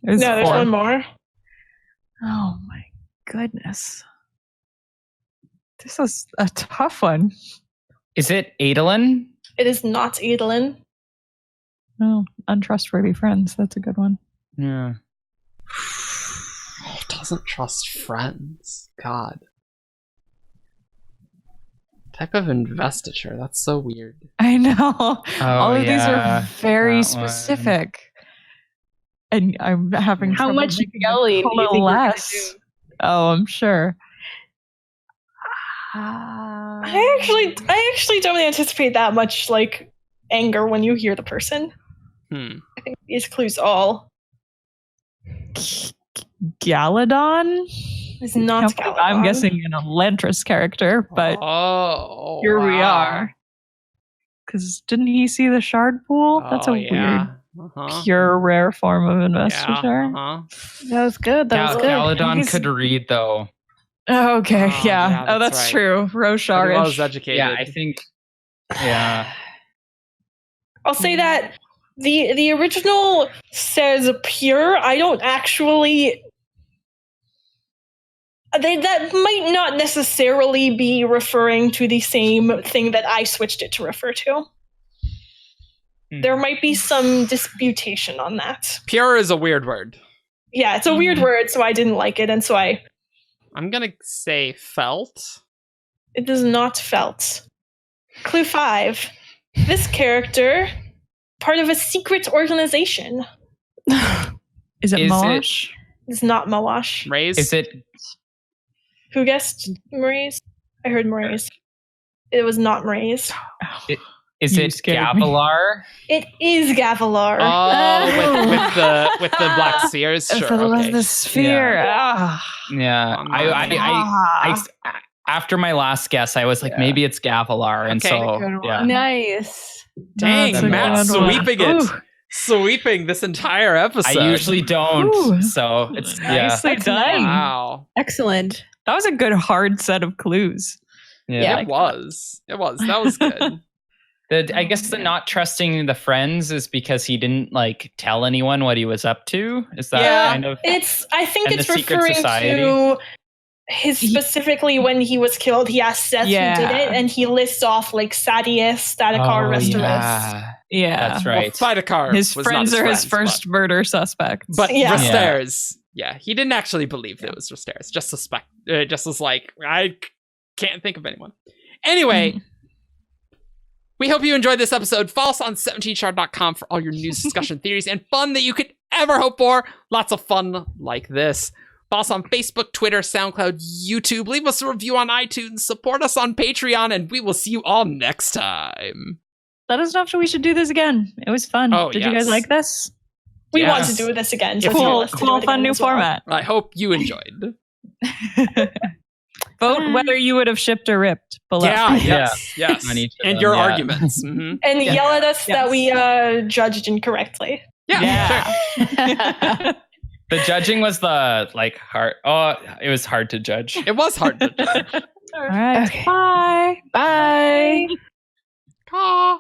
There's No, there's 4. one more. Oh my goodness. This is a tough one. Is it Adolin? It is not Adolin. No, untrustworthy friends. That's a good one. Yeah. Doesn't trust friends. God. Type of investiture. That's so weird. I know. All of these yeah, are very that one. specific. And I'm having How trouble much making yelling a do you think we're gonna less. Oh, I'm sure. I actually don't anticipate that much like anger when you hear the person. I think these clues all Galadon? is not Galadon. I'm guessing an Elantris character, but oh, here we wow. are. Because didn't he see the shard pool? That's a Oh, yeah. weird, pure, rare form of investiture. That was good. That was good. Galadon He's- could read though. Oh, okay, Oh, yeah. yeah, Oh, that's that's right. true. But he was Roshar-ish. educated. Yeah, I think. Yeah. I'll say that the original says pure. I don't actually. That might not necessarily be referring to the same thing that I switched it to refer to. There might be some disputation on that. Pure is a weird word. Yeah, it's a weird word, so I didn't like it, and so I'm gonna say felt. it is not felt. Clue 5. This character, part of a secret organization, Is it Is Moash? is not Moash. Raise. Is it? Who guessed Mraze? I heard Mraze. It was not Mraze. Is You it scared me. Gavilar? It is Gavilar. Oh, with the black spheres. Sure. Okay. The sphere. Yeah. Oh, I after my last guess, I was like, maybe it's Gavilar, and Okay. so Good one. yeah. Nice. Dang, That's a Matt good one. sweeping it. Ooh. Sweeping this entire episode. I usually don't, Ooh. so it's yeah. Nicely done. Wow. Excellent. That was a good hard set of clues. Yeah. It was. That was good. I guess the not trusting the friends is because he didn't like tell anyone what he was up to. Is that kind of? I think And it's the secret referring society? to specifically when he was killed. He asked Seth who did it, and he lists off like Sadeas, Stadikar, Restoris. Yeah. That's right. Thydakar His was friends not are his friends, first murder suspects. But Yeah. Restairs, he didn't actually believe that it was Restairs. Just suspect. Just was like, I can't think of anyone. Anyway, we hope you enjoyed this episode. Follow us on 17shard.com for all your news, discussion, theories, and fun that you could ever hope for. Lots of fun like this. Follow us on Facebook, Twitter, SoundCloud, YouTube. Leave us a review on iTunes. Support us on Patreon, and we will see you all next time. Let us know if we should do this again. It was fun. Oh, Did you guys yes. like this? We want to do this again. So Cool, fun new format. I hope you enjoyed. Vote whether you would have shipped or ripped below. Yes. On each of And them, your arguments. Mhm. And yell at us that we judged incorrectly. Yeah. Sure. The judging was the like hard. Oh, it was hard to judge. It was hard to judge. All right. Okay. Bye. Bye. Caw.